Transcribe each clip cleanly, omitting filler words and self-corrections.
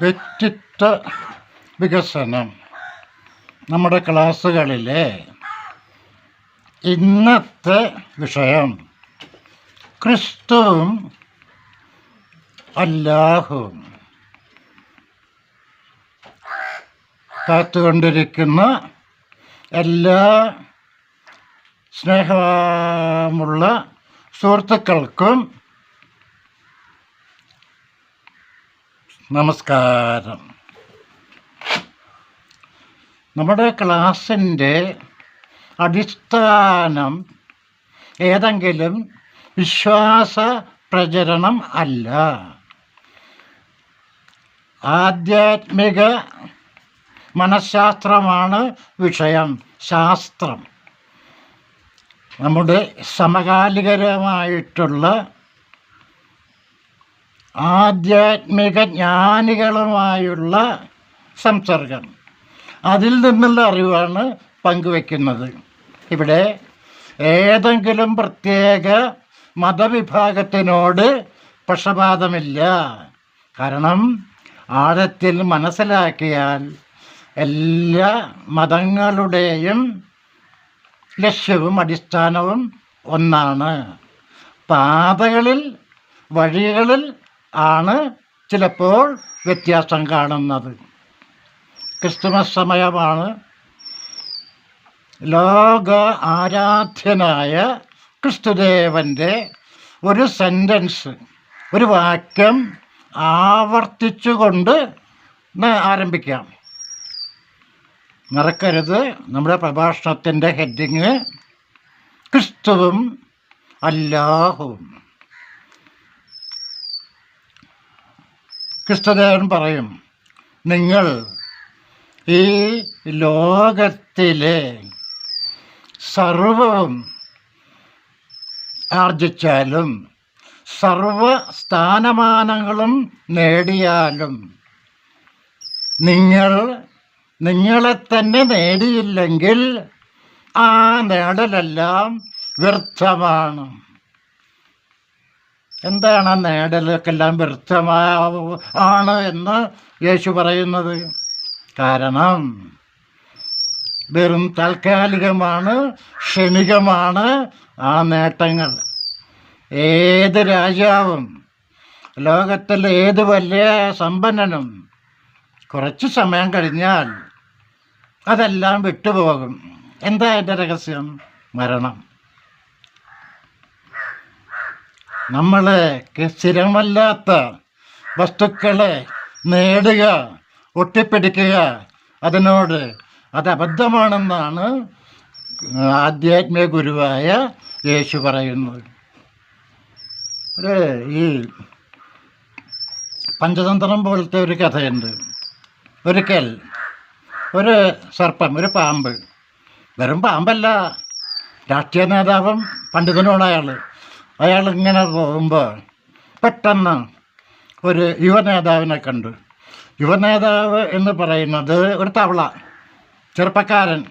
വ്യക്തിത്വ വികസനം നമ്മുടെ ക്ലാസ്സുകളിലെ ഇന്നത്തെ വിഷയം ക്രിസ്തുവും അല്ലാഹുവും. കാത്തുകൊണ്ടിരിക്കുന്ന എല്ലാ സ്നേഹമുള്ള സുഹൃത്തുക്കൾക്കും നമസ്കാരം. നമ്മുടെ ക്ലാസ്സിൻ്റെ അടിസ്ഥാനം ഏതെങ്കിലും വിശ്വാസ പ്രചരണം അല്ല. ആധ്യാത്മിക മനഃശാസ്ത്രമാണ് വിഷയം. ശാസ്ത്രം നമ്മുടെ സമകാലികരമായിട്ടുള്ള ആധ്യാത്മിക ജ്ഞാനികളുമായുള്ള സംസർഗം, അതിൽ നിന്നുള്ള അറിവാണ് പങ്കുവെക്കുന്നത്. ഇവിടെ ഏതെങ്കിലും പ്രത്യേക മതവിഭാഗത്തിനോട് പക്ഷപാതമില്ല. കാരണം ആഴത്തിൽ മനസ്സിലാക്കിയാൽ എല്ലാ മതങ്ങളുടെയും ലക്ഷ്യവും അടിസ്ഥാനവും ഒന്നാണ്. പാതകളിൽ വഴികളിൽ ആണ് ചിലപ്പോൾ വ്യത്യാസം കാണുന്നത്. ക്രിസ്തുമസ് സമയമാണ്. ലോക ആരാധ്യനായ ക്രിസ്തുദേവൻ്റെ ഒരു സെൻറ്റൻസ്, ഒരു വാക്യം ആവർത്തിച്ചുകൊണ്ട് ആരംഭിക്കാം. മറക്കരുത്, നമ്മുടെ പ്രഭാഷണത്തിൻ്റെ ഹെഡിങ് ക്രിസ്തുവും അല്ലാഹുവും. ക്രിസ്തുദേവൻ പറയും, നിങ്ങൾ ഈ ലോകത്തിലെ സർവവും ആർജിച്ചാലും സർവ സ്ഥാനമാനങ്ങളും നേടിയാലും നിങ്ങളെ തന്നെ നേടിയില്ലെങ്കിൽ ആ നേടലെല്ലാം വ്യർത്ഥമാണ്. എന്താണ് ആ നേടലൊക്കെല്ലാം വ്യർത്ഥമാണ് എന്ന് യേശു പറയുന്നത്? കാരണം വെറും താൽക്കാലികമാണ്, ക്ഷണികമാണ് ആ നേട്ടങ്ങൾ. ഏത് രാജാവും ലോകത്തിലെ ഏത് വലിയ സമ്പന്നനും കുറച്ച് സമയം കഴിഞ്ഞാൽ അതെല്ലാം വിട്ടുപോകും. എന്താ അതിൻ്റെ രഹസ്യം? മരണം. നമ്മളെ സ്ഥിരമല്ലാത്ത വസ്തുക്കളെ നേടുക, ഒട്ടിപ്പിടിക്കുക, അത് അബദ്ധമാണെന്നാണ് ആധ്യാത്മിക ഗുരുവായ യേശു പറയുന്നത്. ഈ പഞ്ചതന്ത്രം പോലത്തെ ഒരു കഥയുണ്ട്. ഒരിക്കൽ ഒരു സർപ്പം, ഒരു പാമ്പ്, വെറും പാമ്പല്ല, രാഷ്ട്രീയ നേതാവും പണ്ഡിതനോട് അയാൾ ഇങ്ങനെ പോകുമ്പോൾ പെട്ടെന്ന് ഒരു യുവനേതാവിനെ കണ്ടു. യുവനേതാവ് എന്ന് പറയുന്നത് ഒരു തവള, ചെറുപ്പക്കാരൻ,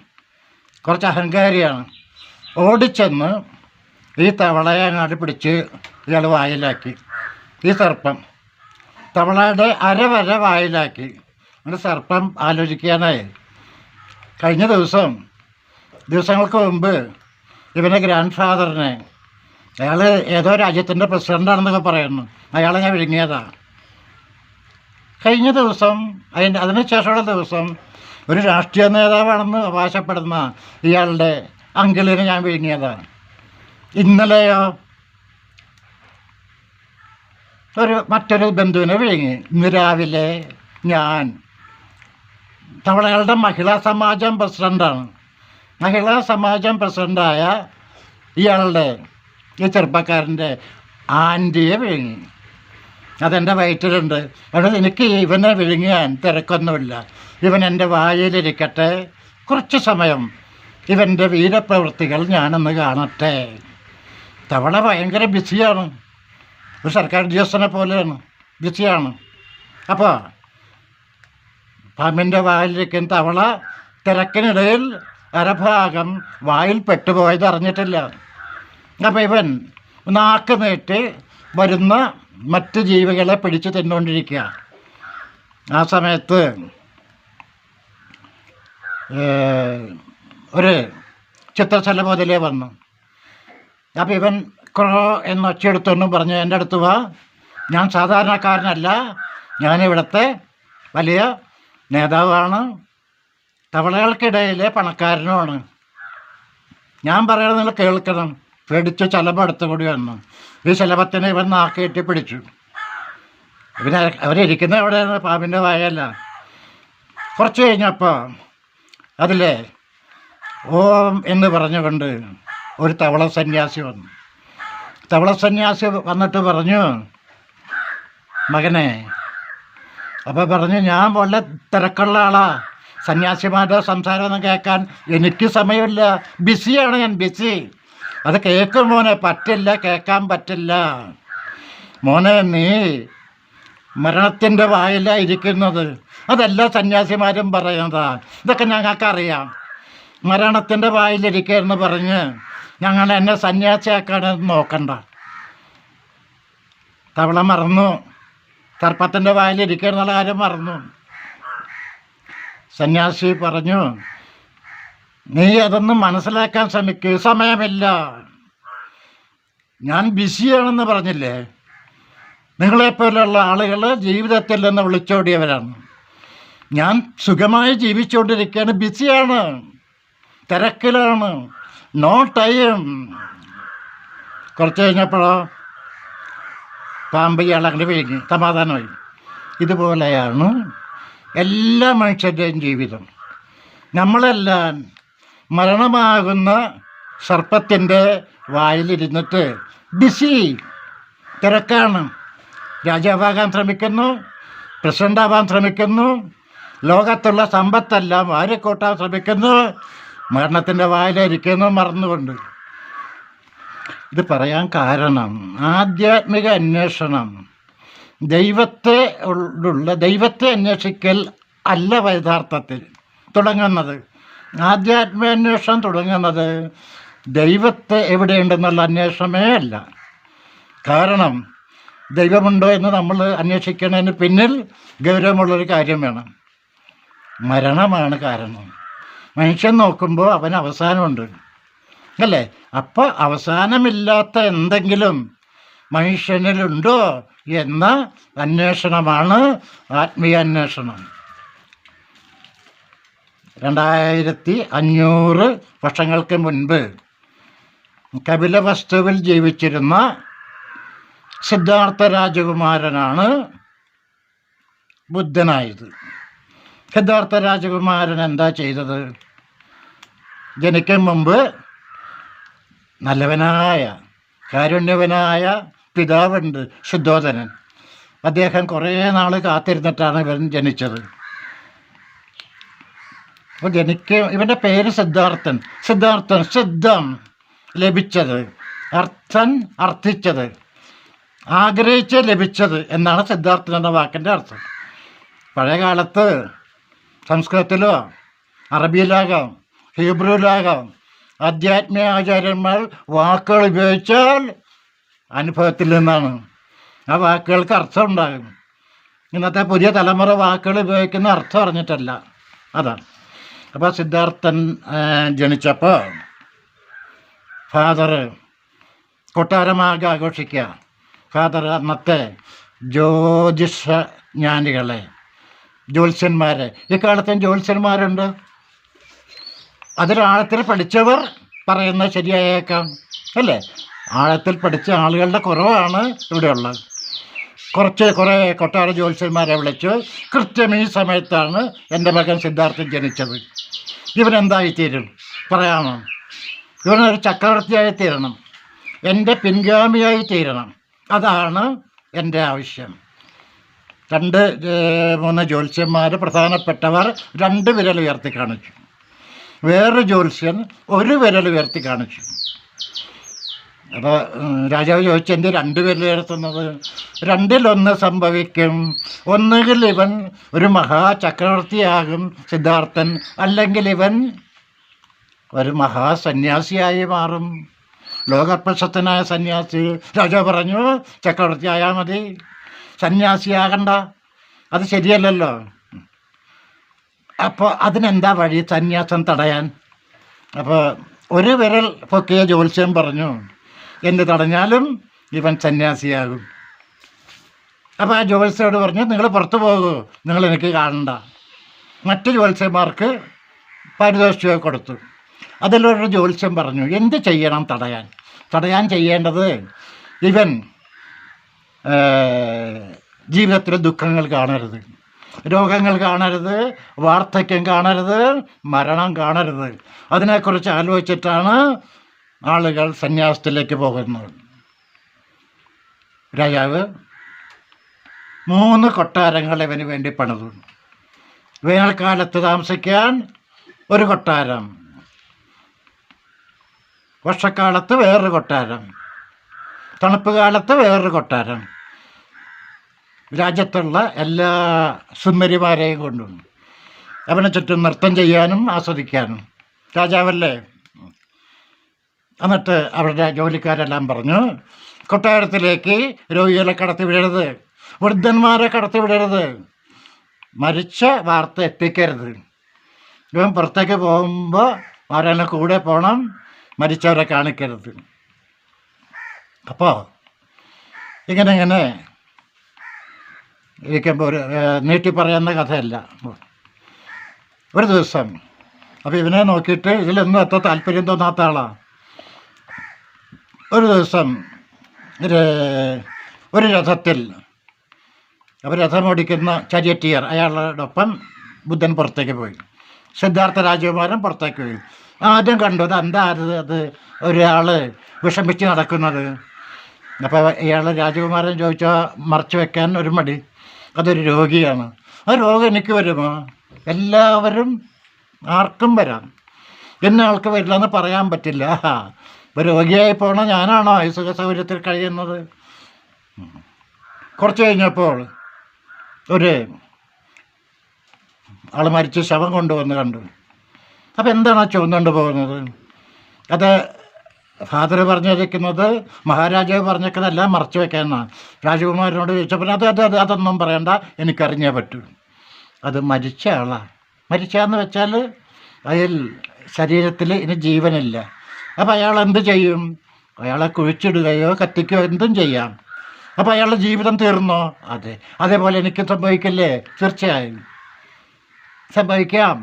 കുറച്ച് അഹങ്കാരിയാണ്. ഓടിച്ചെന്ന് ഈ തവളയെ അങ്ങോട്ട് പിടിച്ച് ഇയാൾ വായിലാക്കി. ഈ സർപ്പം തവളയുടെ അരവര വായിലാക്കി. അങ്ങനെ സർപ്പം ആലോചിക്കാനായി. കഴിഞ്ഞ ദിവസങ്ങൾക്ക് മുമ്പ് ഇവൻ്റെ ഗ്രാൻഡ് ഫാദറിനെ, അയാൾ ഏതോ രാജ്യത്തിൻ്റെ പ്രസിഡൻ്റാണെന്നൊക്കെ പറയുന്നു, അയാളെ ഞാൻ വിഴുങ്ങിയതാണ്. കഴിഞ്ഞ ദിവസം അതിന് ശേഷമുള്ള ദിവസം ഒരു രാഷ്ട്രീയ നേതാവാണെന്ന് അവകാശപ്പെടുന്ന ഇയാളുടെ അങ്കിളിനെ ഞാൻ വിഴുങ്ങിയതാണ്. ഇന്നലെയോ മറ്റൊരു ബന്ധുവിനെ വിഴുങ്ങി. ഇന്ന് രാവിലെ ഞാൻ തവളകളുടെ മഹിളാ സമാജം പ്രസിഡൻ്റാണ്. മഹിളാ സമാജം പ്രസിഡൻ്റായ ഈ ചെറുപ്പക്കാരൻ്റെ ആൻറ്റിയെ വിഴുങ്ങി. അതെൻ്റെ വയറ്റിലുണ്ട്. അതുകൊണ്ട് എനിക്ക് ഇവനെ വിഴുങ്ങിയാൻ തിരക്കൊന്നുമില്ല. ഇവൻ എൻ്റെ വായിലിരിക്കട്ടെ, കുറച്ച് സമയം ഇവൻ്റെ വീരപ്രവൃത്തികൾ ഞാനൊന്ന് കാണട്ടെ. തവള ഭയങ്കര ബിസിയാണ്, ഒരു സർക്കാർ ഉദ്യോഗസ്ഥനെ പോലെയാണ്, ബിസിയാണ്. അപ്പോൾ പാമ്പിൻ്റെ വായിലിരിക്കുന്ന തവള തിരക്കിനിടയിൽ അരഭാഗം വായിൽ പെട്ടുപോയത് അറിഞ്ഞിട്ടില്ല. അപ്പോൾ ഇവൻ നാക്ക് നീട്ടി വരുന്ന മറ്റ് ജീവികളെ പിടിച്ച് തിന്നുകൊണ്ടിരിക്കുക. ആ സമയത്ത് ഒരു ചിത്രശല മുതലേ വന്നു. അപ്പം ഇവൻ ക്രോ എന്ന് ഒച്ചയെടുത്തൊന്നും പറഞ്ഞു, എൻ്റെ അടുത്ത് വാ, ഞാൻ സാധാരണക്കാരനല്ല, ഞാനിവിടുത്തെ വലിയ നേതാവാണ്, തവളകൾക്കിടയിലെ പണക്കാരനുമാണ്, ഞാൻ പറയണത് നിങ്ങൾ കേൾക്കണം. പേടിച്ച് ശലഭം അടുത്ത് കൂടി വന്നു. ഈ ശലഭത്തിനെ ഇവൻ നാക്കേറ്റി പിടിച്ചു. അവരിയ്ക്കുന്ന എവിടെയാണ്? പാമ്പിൻ്റെ വായല്ല. കുറച്ച് കഴിഞ്ഞപ്പോൾ അതിലെ ഓം എന്ന് പറഞ്ഞുകൊണ്ട് ഒരു തവള സന്യാസി വന്നു. തവള സന്യാസി വന്നിട്ട് പറഞ്ഞു, മകനെ, അപ്പോൾ പറഞ്ഞു, ഞാൻ വളരെ തിരക്കുള്ള ആളാ, സന്യാസിമാരുടെ സംസാരമൊന്നും കേൾക്കാൻ എനിക്ക് സമയമില്ല, ബിസിയാണ് ഞാൻ, ബിസി. അത് കേൾക്കും മോനെ, പറ്റില്ല, കേൾക്കാൻ പറ്റില്ല. മോനെ, നീ മരണത്തിൻ്റെ വായിലാണ് ഇരിക്കുന്നത്. അതെല്ലാ സന്യാസിമാരും പറയുന്നതാ, ഇതൊക്കെ ഞങ്ങൾക്കറിയാം. മരണത്തിൻ്റെ വായിലിരിക്കുകയെന്ന് പറഞ്ഞ് ഞങ്ങൾ എന്നെ സന്യാസിയാക്കാനെന്ന് നോക്കണ്ട. തവള മറന്നു, സർപ്പത്തിൻ്റെ വായിലിരിക്കുക കാര്യം മറന്നു. സന്യാസി പറഞ്ഞു, നീ അതൊന്നും മനസ്സിലാക്കാൻ ശ്രമിക്കൂ, സമയമില്ല, ഞാൻ ബിസിയാണെന്ന് പറഞ്ഞില്ലേ. നിങ്ങളെപ്പോലെയുള്ള ആളുകൾ ജീവിതത്തിൽ നിന്ന് വിളിച്ചോടിയവരാണ്. ഞാൻ സുഖമായി ജീവിച്ചുകൊണ്ടിരിക്കുകയാണ്, ബിസിയാണ്, തിരക്കിലാണ്, നോ ടൈം. കുറച്ച് കഴിഞ്ഞപ്പോഴോ പാമ്പ് ഇയാളങ്ങനെ വിഴുങ്ങി, സമാധാനമായി. ഇതുപോലെയാണ് എല്ലാ മനുഷ്യരുടെയും ജീവിതം. നമ്മളെല്ലാം മരണമാകുന്ന സർപ്പത്തിൻ്റെ വായിലിരുന്നിട്ട് ബിസി, തിരക്കാണ്. രാജാവാകാൻ ശ്രമിക്കുന്നു, പ്രസിഡൻ്റാവാൻ ശ്രമിക്കുന്നു, ലോകത്തുള്ള സമ്പത്തെല്ലാം വാരിക്കൂട്ടാൻ ശ്രമിക്കുന്നു, മരണത്തിൻ്റെ വായിലിരിക്കുന്നു മറന്നുകൊണ്ട്. ഇത് പറയാൻ കാരണം ആധ്യാത്മിക അന്വേഷണം, ദൈവത്തെ അന്വേഷിക്കൽ അല്ല യഥാർത്ഥത്തിൽ തുടങ്ങുന്നത്. ആധ്യാത്മിക അന്വേഷണം തുടങ്ങുന്നത് ദൈവത്തെ എവിടെയുണ്ടെന്നുള്ള അന്വേഷണമേ അല്ല. കാരണം ദൈവമുണ്ടോ എന്ന് നമ്മൾ അന്വേഷിക്കുന്നതിന് പിന്നിൽ ഗൗരവമുള്ളൊരു കാര്യം വേണം. മരണമാണ് കാരണം. മനുഷ്യൻ നോക്കുമ്പോൾ അവന് അവസാനമുണ്ട്, അല്ലേ? അപ്പോൾ അവസാനമില്ലാത്ത എന്തെങ്കിലും മനുഷ്യനിലുണ്ടോ എന്ന അന്വേഷണമാണ് ആത്മീയ അന്വേഷണം. 2500 വർഷങ്ങൾക്ക് മുൻപ് കപിലവസ്തുവിൽ ജീവിച്ചിരുന്ന സിദ്ധാർത്ഥ രാജകുമാരനാണ് ബുദ്ധനായത്. സിദ്ധാർത്ഥ രാജകുമാരൻ എന്താ ചെയ്തത്? ജനിക്കും മുമ്പ് നല്ലവനായ കാരുണ്യവനായ പിതാവുണ്ട്, ശുദ്ധോധനൻ. അദ്ദേഹം കുറേ നാൾ കാത്തിരുന്നിട്ടാണ് ഇവൻ ജനിച്ചത്. അപ്പോൾ ഇവൻ്റെ പേര് സിദ്ധാർത്ഥൻ. സിദ്ധം ലഭിച്ചത്, അർത്ഥിച്ചത്, ആഗ്രഹിച്ച് ലഭിച്ചത് എന്നാണ് സിദ്ധാർത്ഥൻ എന്ന വാക്കിൻ്റെ അർത്ഥം. പഴയ കാലത്ത് സംസ്കൃതത്തിലോ അറബിയിലാകാം ഹീബ്രുവിലാകാം ആധ്യാത്മിക ആചാര്യന്മാർ വാക്കുകൾ ഉപയോഗിച്ചാൽ അനുഭവത്തിൽ നിന്നാണ്. ആ വാക്കുകൾക്ക് അർത്ഥം ഉണ്ടാകും. ഇന്നത്തെ പുതിയ തലമുറ വാക്കുകൾ ഉപയോഗിക്കുന്ന അർത്ഥം അറിഞ്ഞിട്ടല്ല, അതാണ്. അപ്പോൾ സിദ്ധാർത്ഥൻ ജനിച്ചപ്പോൾ ഫാദർ കൊട്ടാരമാകെ ആഘോഷിക്കുക. ഫാദർ അന്നത്തെ ജ്യോതിഷ ജ്ഞാനികളെ, ജ്യോത്സ്യന്മാരെ, ഇക്കാലത്തും ജ്യോത്സ്യന്മാരുണ്ട്. അതിലാഴത്തിൽ പഠിച്ചവർ പറയുന്നത് ശരിയായേക്കാം, അല്ലേ? ആഴത്തിൽ പഠിച്ച ആളുകളുടെ കുറവാണ് ഇവിടെയുള്ളത്. കുറേ കൊട്ടാര ജ്യോത്സ്യന്മാരെ വിളിച്ചു. കൃത്യം ഈ സമയത്താണ് എൻ്റെ മകൻ സിദ്ധാർത്ഥൻ ജനിച്ചത്. ഇവനെന്തായിത്തീരും പറയാമോ? ഇവനൊരു ചക്രവർത്തിയായി തീരണം, എൻ്റെ പിൻഗാമിയായി തീരണം. അതാണ് എൻ്റെ ആവശ്യം. 2-3 ജ്യോത്സ്യന്മാർ പ്രധാനപ്പെട്ടവർ 2 വിരൽ ഉയർത്തി കാണിച്ചു. വേറൊരു ജ്യോത്സ്യൻ 1 വിരൽ ഉയർത്തി കാണിച്ചു. അപ്പോൾ രാജാവ് ചോദിച്ചു, എൻ്റെ 2 വിരൽ ഉയർത്തുന്നത്? 2-1 സംഭവിക്കും. ഒന്നുകിൽ ഇവൻ ഒരു മഹാചക്രവർത്തിയാകും സിദ്ധാർത്ഥൻ, അല്ലെങ്കിൽ ഇവൻ ഒരു മഹാസന്യാസിയായി മാറും, ലോകപ്രശസ്തനായ സന്യാസി. രാജാവ് പറഞ്ഞു, ചക്രവർത്തി ആയാൽ മതി, സന്യാസിയാകണ്ട. അത് ശരിയല്ലല്ലോ. അപ്പോൾ അതിനെന്താ വഴി സന്യാസം തടയാൻ? അപ്പോൾ ഒരു വിരൽ പൊക്കിയ ജ്യോത്സ്യം പറഞ്ഞു, എന്ത് തടഞ്ഞാലും ഇവൻ സന്യാസിയാകും. അപ്പോൾ ആ ജ്യോത്സ്യയോട് പറഞ്ഞു, നിങ്ങൾ പുറത്തു പോകൂ, നിങ്ങൾ എനിക്ക് കാണണ്ട. മറ്റു ജ്യോത്സ്യന്മാർക്ക് പാരിതോഷികം കൊടുത്തു. അതിലൊരു ജ്യോത്സ്യം പറഞ്ഞു, എന്ത് ചെയ്യണം തടയാൻ ചെയ്യേണ്ടത്, ഇവൻ ജീവിതത്തിൽ ദുഃഖങ്ങൾ കാണരുത്, രോഗങ്ങൾ കാണരുത്, വാർദ്ധക്യം കാണരുത്, മരണം കാണരുത്. അതിനെക്കുറിച്ച് ആലോചിച്ചിട്ടാണ് ആളുകൾ സന്യാസത്തിലേക്ക് പോകുന്നത്. രാജാവ് 3 കൊട്ടാരങ്ങൾ ഇവന് വേണ്ടി പണിതു. വേനൽക്കാലത്ത് താമസിക്കാൻ ഒരു കൊട്ടാരം, വർഷക്കാലത്ത് വേറൊരു കൊട്ടാരം, തണുപ്പ് കാലത്ത് വേറൊരു കൊട്ടാരം. രാജ്യത്തുള്ള എല്ലാ സുന്ദരിമാരെയും കൊണ്ടുവന്നു. അവനെ ചുറ്റും നൃത്തം ചെയ്യാനും ആസ്വദിക്കാനും. രാജാവല്ലേ. എന്നിട്ട് അവരുടെ ജോലിക്കാരെല്ലാം പറഞ്ഞു, കൊട്ടാരത്തിലേക്ക് രോഗികളെ കടത്തി വിടരുത്, വൃദ്ധന്മാരെ കടത്തി വിടരുത്, മരിച്ച വാർത്ത എത്തിക്കരുത്. ഇവൻ പുറത്തേക്ക് പോകുമ്പോൾ ആരെല്ലാം കൂടെ പോകണം, മരിച്ചവരെ കാണിക്കരുത്. അപ്പോൾ ഇങ്ങനെ ഇരിക്കുമ്പോൾ ഒരു നീട്ടി പറയുന്ന കഥയല്ല. ഒരു ദിവസം അപ്പോൾ ഇവനെ നോക്കിയിട്ട് ഇതിലൊന്നും എത്ര താല്പര്യം തോന്നാത്ത ആളാണ്. ഒരു ദിവസം ഒരു രഥത്തിൽ അപ്പോൾ രഥമോടിക്കുന്ന ചരിയറ്റിയർ അയാളോടൊപ്പം ബുദ്ധൻ പുറത്തേക്ക് പോയി. സിദ്ധാർത്ഥ രാജകുമാരൻ പുറത്തേക്ക് പോയി. ആദ്യം കണ്ടു അത് ഒരാൾ വിഷമിച്ച് നടക്കുന്നത്. അപ്പോൾ ഇയാൾ രാജകുമാരൻ ചോദിച്ചാൽ മറച്ചു വെക്കാൻ ഒരു മടി, അതൊരു രോഗിയാണ്. ആ രോഗം എനിക്ക് വരുമോ? എല്ലാവരും ആർക്കും വരാം, ഇന്ന ആൾക്ക് വരില്ല എന്ന് പറയാൻ പറ്റില്ല. ഇപ്പോൾ രോഗിയായി പോകണം ഞാനാണോ ഈ സുഖ സൗകര്യത്തിൽ കഴിയുന്നത്? കുറച്ച് കഴിഞ്ഞപ്പോൾ ഒരു ആൾ മരിച്ച് ശവം കൊണ്ടുവന്ന് കണ്ടു. അപ്പോൾ എന്താണ് ചുവന്നുകൊണ്ട് പോകുന്നത്? അത് ഫാദർ പറഞ്ഞിരിക്കുന്നത്, മഹാരാജാവ് പറഞ്ഞേക്കുന്നതെല്ലാം മറച്ചു വെക്കാമെന്നാണ്. രാജകുമാരനോട് ചോദിച്ചപ്പോൾ അതൊന്നും പറയണ്ട, എനിക്കറിഞ്ഞേ പറ്റൂ. അത് മരിച്ച ആളാണ്. മരിച്ചതെന്ന് വെച്ചാൽ അയാൾ ശരീരത്തിൽ ഇനി ജീവനില്ല. അപ്പോൾ അയാൾ എന്ത് ചെയ്യും? അയാളെ കുഴിച്ചിടുകയോ കത്തിക്കുകയോ എന്തും ചെയ്യാം. അപ്പോൾ അയാളുടെ ജീവിതം തീർന്നോ? അതെ. അതേപോലെ എനിക്ക് സംഭവിക്കില്ലേ? തീർച്ചയായും സംഭവിക്കാം.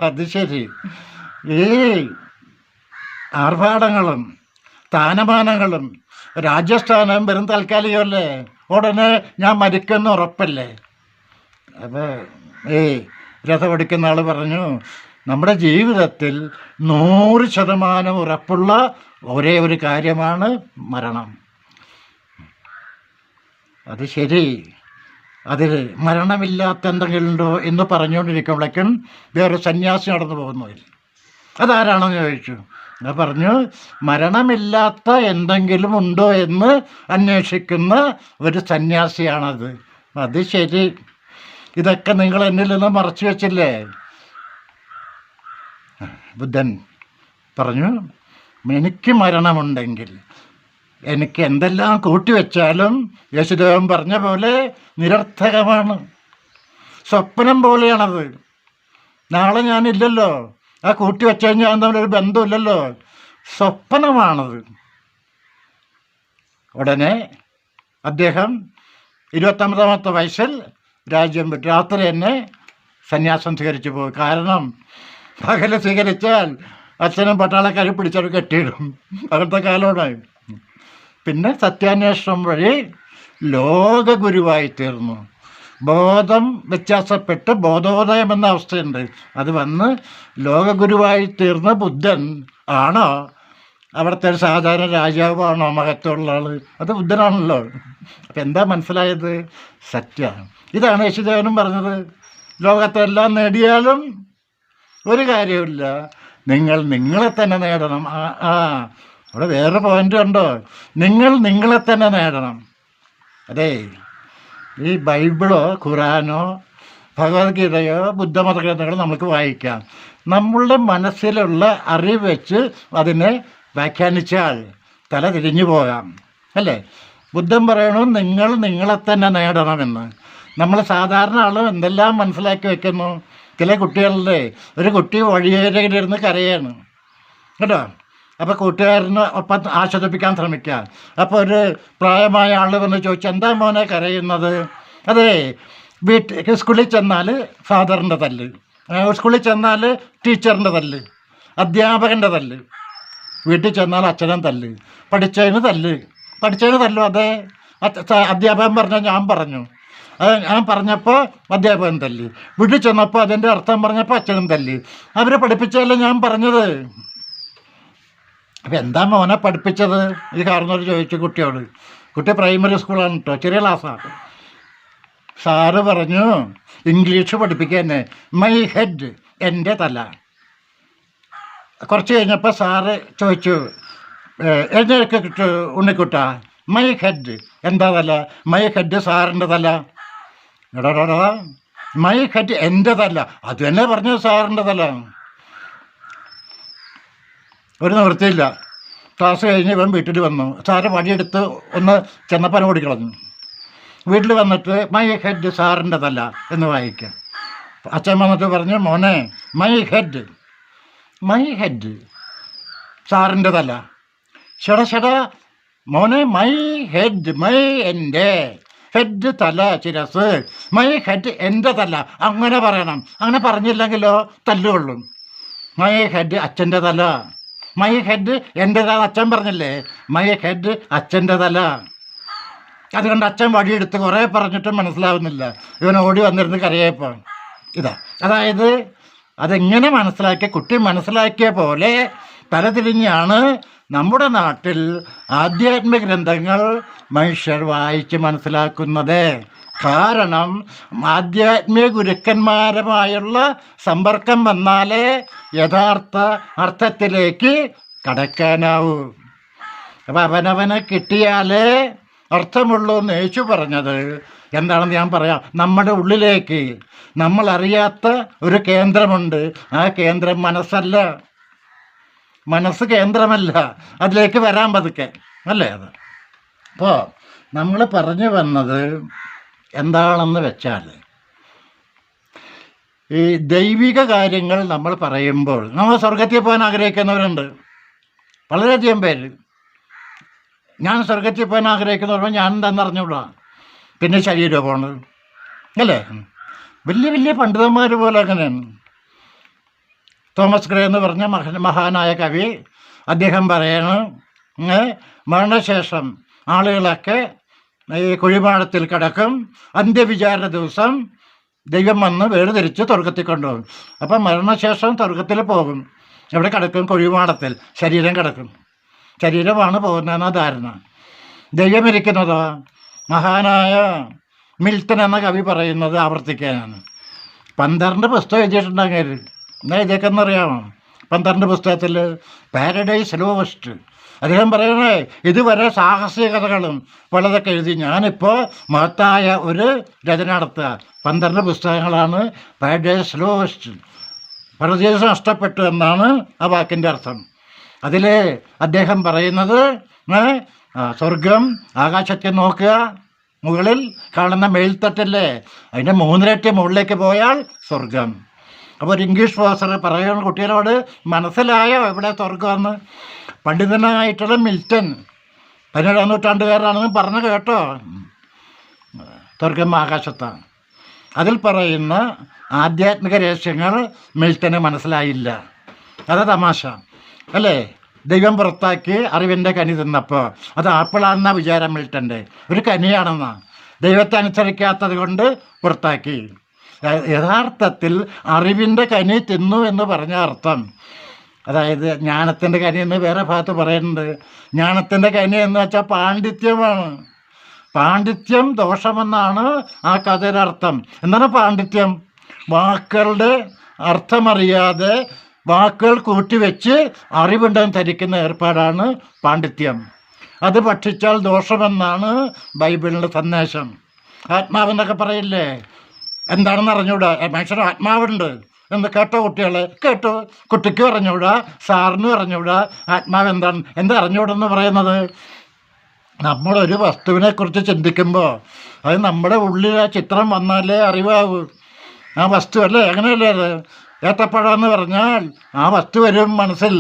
അത് ശരി. ഈ ആർഭാടങ്ങളും സ്ഥാനമാനങ്ങളും രാജ്യസ്ഥാനം വെറും താൽക്കാലികമല്ലേ? ഉടനെ ഞാൻ മരിക്കുന്ന ഉറപ്പല്ലേ? അപ്പോൾ രഥമടിക്കുന്ന ആൾ പറഞ്ഞു, നമ്മുടെ ജീവിതത്തിൽ 100% ഉറപ്പുള്ള ഒരേ ഒരു കാര്യമാണ് മരണം. അത് ശരി. അതിൽ മരണമില്ലാത്ത എന്തെങ്കിലും ഉണ്ടോ എന്ന് പറഞ്ഞുകൊണ്ടിരിക്കുമ്പോഴേക്കും വേറെ സന്യാസി നടന്നു പോകുന്നു. അതാരാണെന്ന് ചോദിച്ചു. ഞാൻ പറഞ്ഞു, മരണമില്ലാത്ത എന്തെങ്കിലും ഉണ്ടോ എന്ന് അന്വേഷിക്കുന്ന ഒരു സന്യാസിയാണത്. അത് ശരി. ഇതൊക്കെ നിങ്ങൾ എന്നിൽ നിന്ന് മറച്ചു വെച്ചില്ലേ? ബുദ്ധൻ പറഞ്ഞു, എനിക്ക് മരണമുണ്ടെങ്കിൽ എനിക്ക് എന്തെല്ലാം കൂട്ടിവെച്ചാലും യേശുദേവൻ പറഞ്ഞ പോലെ നിരർത്ഥകമാണ്. സ്വപ്നം പോലെയാണത്. നാളെ ഞാനില്ലല്ലോ. ആ കൂട്ടിവെച്ച് കഴിഞ്ഞാൽ തമ്മിലൊരു ബന്ധമില്ലല്ലോ. സ്വപ്നമാണത്. ഉടനെ അദ്ദേഹം 29-ാമത്തെ വയസ്സിൽ രാജ്യം വിട്ട് രാത്രി തന്നെ സന്യാസം സ്വീകരിച്ചു പോകും. കാരണം പകല് സ്വീകരിച്ചാൽ അച്ഛനും പട്ടാളക്കാരെ പിടിച്ചവർ കെട്ടിയിടും. അങ്ങനത്തെ കാലമാണ്. പിന്നെ സത്യാന്വേഷണം വഴി ലോകഗുരുവായി തീർന്നു. ബോധം വ്യത്യാസപ്പെട്ട് ബോധോദയം എന്ന അവസ്ഥയുണ്ട്. അത് വന്ന് ലോകഗുരുവായി തീർന്ന ബുദ്ധൻ ആണോ അവിടുത്തെ ഒരു സാധാരണ രാജാവാണോ മഹത്വമുള്ള ആൾ? അത് ബുദ്ധനാണല്ലോ. അപ്പം എന്താ മനസ്സിലായത്? സത്യമാണ്. ഇതാണ് യേശുദേവനും പറഞ്ഞത്. ലോകത്തെല്ലാം നേടിയാലും ഒരു കാര്യമില്ല, നിങ്ങൾ നിങ്ങളെ തന്നെ നേടണം. അവിടെ വേറെ പോയിൻ്റ് ഉണ്ടോ? നിങ്ങൾ നിങ്ങളെ തന്നെ നേടണം. അതെ, ഈ ബൈബിളോ ഖുറാനോ ഭഗവത്ഗീതയോ ബുദ്ധമത ഗ്രന്ഥങ്ങളോ നമുക്ക് വായിക്കാം. നമ്മളുടെ മനസ്സിലുള്ള അറിവ് വെച്ച് അതിനെ വ്യാഖ്യാനിച്ചാൽ തല തിരിഞ്ഞു പോകാം, അല്ലേ? ബുദ്ധൻ പറയണു നിങ്ങൾ നിങ്ങളെ തന്നെ നേടണമെന്ന്. നമ്മൾ സാധാരണ ആൾ എന്തെല്ലാം മനസ്സിലാക്കി വെക്കുന്നു. ചില കുട്ടികളുടെ ഒരു കുട്ടി വഴിയേറിയിരുന്ന് കരയാണ് കേട്ടോ. അപ്പോൾ കൂട്ടുകാരന് ഒപ്പം ആശ്വസിപ്പിക്കാൻ ശ്രമിക്കുക. അപ്പോൾ ഒരു പ്രായമായ ആൾ വന്ന് ചോദിച്ചു, എന്താ മോനെ കരയുന്നത്? അതെ, സ്കൂളിൽ ചെന്നാൽ ഫാദറിൻ്റെ തല്ല്, സ്കൂളിൽ ചെന്നാൽ ടീച്ചറിൻ്റെ തല്ല്, അധ്യാപകൻ്റെ തല്ല്, വീട്ടിൽ ചെന്നാൽ അച്ഛനും തല്ല്, പഠിച്ചതിന് തല്ലും. അതെ, അധ്യാപകൻ പറഞ്ഞാൽ ഞാൻ പറഞ്ഞു, ഞാൻ പറഞ്ഞപ്പോൾ അധ്യാപകൻ തല്ല്, വീട്ടിൽ ചെന്നപ്പോൾ അതിൻ്റെ അർത്ഥം പറഞ്ഞപ്പോൾ അച്ഛനും തല്ല്. അവരെ പഠിപ്പിച്ചതല്ലേ ഞാൻ പറഞ്ഞത്. അപ്പം എന്താ മോനെ പഠിപ്പിച്ചത്? ഈ കാരണവർ ചോദിച്ചു കുട്ടിയോട്. കുട്ടി പ്രൈമറി സ്കൂളാണ് കേട്ടോ, ചെറിയ ക്ലാസ്സാണ്. സാറ് പറഞ്ഞു ഇംഗ്ലീഷ് പഠിപ്പിക്കുക തന്നെ. മൈ ഹെഡ്, എൻ്റെ തല. കുറച്ച് കഴിഞ്ഞപ്പോൾ സാറ് ചോദിച്ചു, എഴുന്നേൽക്ക് ഉണ്ണിക്കുട്ട, മൈ ഹെഡ്, എന്താ തല? മൈ ഹെഡ് സാറിൻ്റെ തല. എടാ, മൈ ഹെഡ് എൻ്റെ തല. അത് തന്നെ പറഞ്ഞു, സാറിൻ്റെ തല. ഒരു നിവൃത്തിയില്ല. ക്ലാസ് കഴിഞ്ഞ് ഇവൻ വീട്ടിൽ വന്നു. സാറ് വടിയെടുത്ത് ഒന്ന് ചെന്നപ്പന ഓടിക്കളഞ്ഞു. വീട്ടിൽ വന്നിട്ട് മൈ ഹെഡ് സാറിൻ്റെ തല എന്ന് വായിക്കാം. അച്ഛൻ വന്നിട്ട് പറഞ്ഞു, മോനെ മൈ ഹെഡ് സാറിൻ്റെ തല. ഷെടാ മോനെ, മൈ ഹെഡ്, മൈ എൻ്റെ, ഹെഡ് തല, ശിരസ്, മൈ ഹെഡ് എൻ്റെ തല. അങ്ങനെ പറയണം. അങ്ങനെ പറഞ്ഞില്ലെങ്കിലോ തല്ലുകൊള്ളും. മൈ ഹെഡ് അച്ഛൻ്റെ തല, മൈ ഹെഡ് എൻ്റെ തല. അച്ഛൻ പറഞ്ഞില്ലേ മൈ ഹെഡ് അച്ഛൻ്റെ തല. അതുകൊണ്ട് അച്ഛൻ വടിയെടുത്ത് കുറേ പറഞ്ഞിട്ടും മനസ്സിലാവുന്നില്ല. ഇവൻ ഓടി വന്നിരുന്ന് കരയപ്പോൾ അതായത് അതെങ്ങനെ മനസ്സിലാക്കിയ കുട്ടി മനസ്സിലാക്കിയ പോലെ തലതിരിഞ്ഞാണ് നമ്മുടെ നാട്ടിൽ ആധ്യാത്മിക ഗ്രന്ഥങ്ങൾ മനുഷ്യർ വായിച്ച് മനസ്സിലാക്കുന്നത്. കാരണം ആധ്യാത്മിക ഗുരുക്കന്മാരുമായുള്ള സമ്പർക്കം വന്നാലേ യഥാർത്ഥ അർത്ഥത്തിലേക്ക് കടക്കാനാവൂ. അപ്പം അവനവനെ കിട്ടിയാലേ അർത്ഥമുള്ളൂ എന്ന് യേശു പറഞ്ഞത് എന്താണെന്ന് ഞാൻ പറയാം. നമ്മുടെ ഉള്ളിലേക്ക് നമ്മളറിയാത്ത ഒരു കേന്ദ്രമുണ്ട്. ആ കേന്ദ്രം മനസ്സല്ല, മനസ്സ് കേന്ദ്രമല്ല. അതിലേക്ക് വരാൻ പതുക്കെ അല്ലേ അത്. അപ്പോൾ നമ്മൾ പറഞ്ഞു വന്നത് എന്താണെന്ന് വെച്ചാൽ, ഈ ദൈവിക കാര്യങ്ങൾ നമ്മൾ പറയുമ്പോൾ നമ്മൾ സ്വർഗത്തിൽ പോകാൻ ആഗ്രഹിക്കുന്നവരുണ്ട് വളരെയധികം പേര്. ഞാൻ സ്വർഗത്തിൽ പോകാൻ ആഗ്രഹിക്കുന്നവർ ഞാൻ എന്താണെന്ന് അറിഞ്ഞുകൂടാ. പിന്നെ ശരീരം പോണത് അല്ലേ? വലിയ വലിയ പണ്ഡിതന്മാർ പോലെ അങ്ങനെയാണ്. തോമസ് ഗ്രേ എന്ന് പറഞ്ഞ മഹാനായ കവി, അദ്ദേഹം പറയണം, മരണശേഷം ആളുകളൊക്കെ ഈ കുഴിമാടത്തിൽ കിടക്കും, അന്ത്യവിചാരണ ദിവസം ദൈവം വന്ന് വേർതിരിച്ച് സ്വർഗത്തിൽ കൊണ്ടുപോകും. അപ്പം മരണശേഷം സ്വർഗത്തിൽ പോകും. എവിടെ കിടക്കും? കുഴിമാടത്തിൽ ശരീരം കിടക്കും. ശരീരമാണ് പോകുന്നതെന്ന ധാരണ. ദൈവം ഇരിക്കുന്നതോ മഹാനായ മിൽട്ടൺ എന്ന കവി പറയുന്നത് ആവർത്തിക്കാനാണ്. 12 പുസ്തകം എഴുതിയിട്ടുണ്ടെങ്കിൽ എന്താ എഴുതിയേക്കെന്നറിയാമോ? 12 പുസ്തകത്തിൽ പാരഡൈസ് ലോസ്റ്റ്. അദ്ദേഹം പറയണേ, ഇതുവരെ സാഹസികതകളും പലതൊക്കെ എഴുതി. ഞാനിപ്പോൾ മഹത്തായ ഒരു രചന നടത്തുക. 12 പുസ്തകങ്ങളാണ് പാരഡൈസ് ലോസ്റ്റ്. പരദേശം നഷ്ടപ്പെട്ടു എന്നാണ് ആ വാക്കിൻ്റെ അർത്ഥം. അതിൽ അദ്ദേഹം പറയുന്നത്, സ്വർഗം ആകാശത്തെ നോക്കുക, മുകളിൽ കാണുന്ന മേൽത്തട്ടല്ലേ, അതിൻ്റെ 3 ഇരട്ടി മുകളിലേക്ക് പോയാൽ സ്വർഗം. അപ്പോൾ ഒരു ഇംഗ്ലീഷ് പ്രൊഫസർ പറയുന്ന കുട്ടികളോട്, മനസ്സിലായോ എവിടെ സ്വർഗമെന്ന്? പണ്ഡിതനായിട്ടുള്ള മിൽട്ടൺ 17-ാം നൂറ്റാണ്ടുകാരാണെന്ന് പറഞ്ഞു കേട്ടോ. സ്വർഗം ആകാശത്താണ്. അതിൽ പറയുന്ന ആധ്യാത്മിക രഹസ്യങ്ങൾ മിൽട്ടന് മനസ്സിലായില്ല. അത് തമാശ അല്ലേ? ദൈവം പുറത്താക്കി അറിവിൻ്റെ കനി തിന്നപ്പോൾ അത് ആപ്പിളാണെന്ന വിചാരം മിൽട്ടൻ്റെ. ഒരു കനിയാണെന്നാണ്. ദൈവത്തെ അനുസരിക്കാത്തത് കൊണ്ട് പുറത്താക്കി. യഥാർത്ഥത്തിൽ അറിവിൻ്റെ കനി തിന്നു എന്ന് പറഞ്ഞ അർത്ഥം, അതായത് ജ്ഞാനത്തിൻ്റെ കനി എന്ന് വേറെ ഭാഗത്ത് പറയുന്നുണ്ട്. ജ്ഞാനത്തിൻ്റെ കനി എന്ന് വെച്ചാൽ പാണ്ഡിത്യമാണ്. പാണ്ഡിത്യം ദോഷമെന്നാണ് ആ കഥയുടെ അർത്ഥം. എന്താണ് പാണ്ഡിത്യം? വാക്കുകളുടെ അർത്ഥമറിയാതെ വാക്കുകൾ കൂട്ടിവെച്ച് അറിവുണ്ടെന്ന് ധരിക്കുന്ന ഏർപ്പാടാണ് പാണ്ഡിത്യം. അത് ഭക്ഷിച്ചാൽ ദോഷമെന്നാണ് ബൈബിളിൻ്റെ സന്ദേശം. ആത്മാവെന്നൊക്കെ പറയില്ലേ, എന്താണെന്ന് അറിഞ്ഞൂടാ. മനുഷ്യന് ആത്മാവുണ്ട് എന്ന് കേട്ടോ കുട്ടികളെ? കേട്ടോ. കുട്ടിക്ക് അറിഞ്ഞൂടാ, സാറിനും അറിഞ്ഞൂടാ ആത്മാവ് എന്താ അറിഞ്ഞൂടെന്ന് പറയുന്നത്. നമ്മളൊരു വസ്തുവിനെക്കുറിച്ച് ചിന്തിക്കുമ്പോൾ അത് നമ്മുടെ ഉള്ളിൽ ആ ചിത്രം വന്നാലേ അറിവാകൂ ആ വസ്തു, അല്ലേ? അങ്ങനെയല്ലേ അത്? ഏത്തപ്പഴം എന്ന് പറഞ്ഞാൽ ആ വസ്തു വരും മനസ്സിൽ,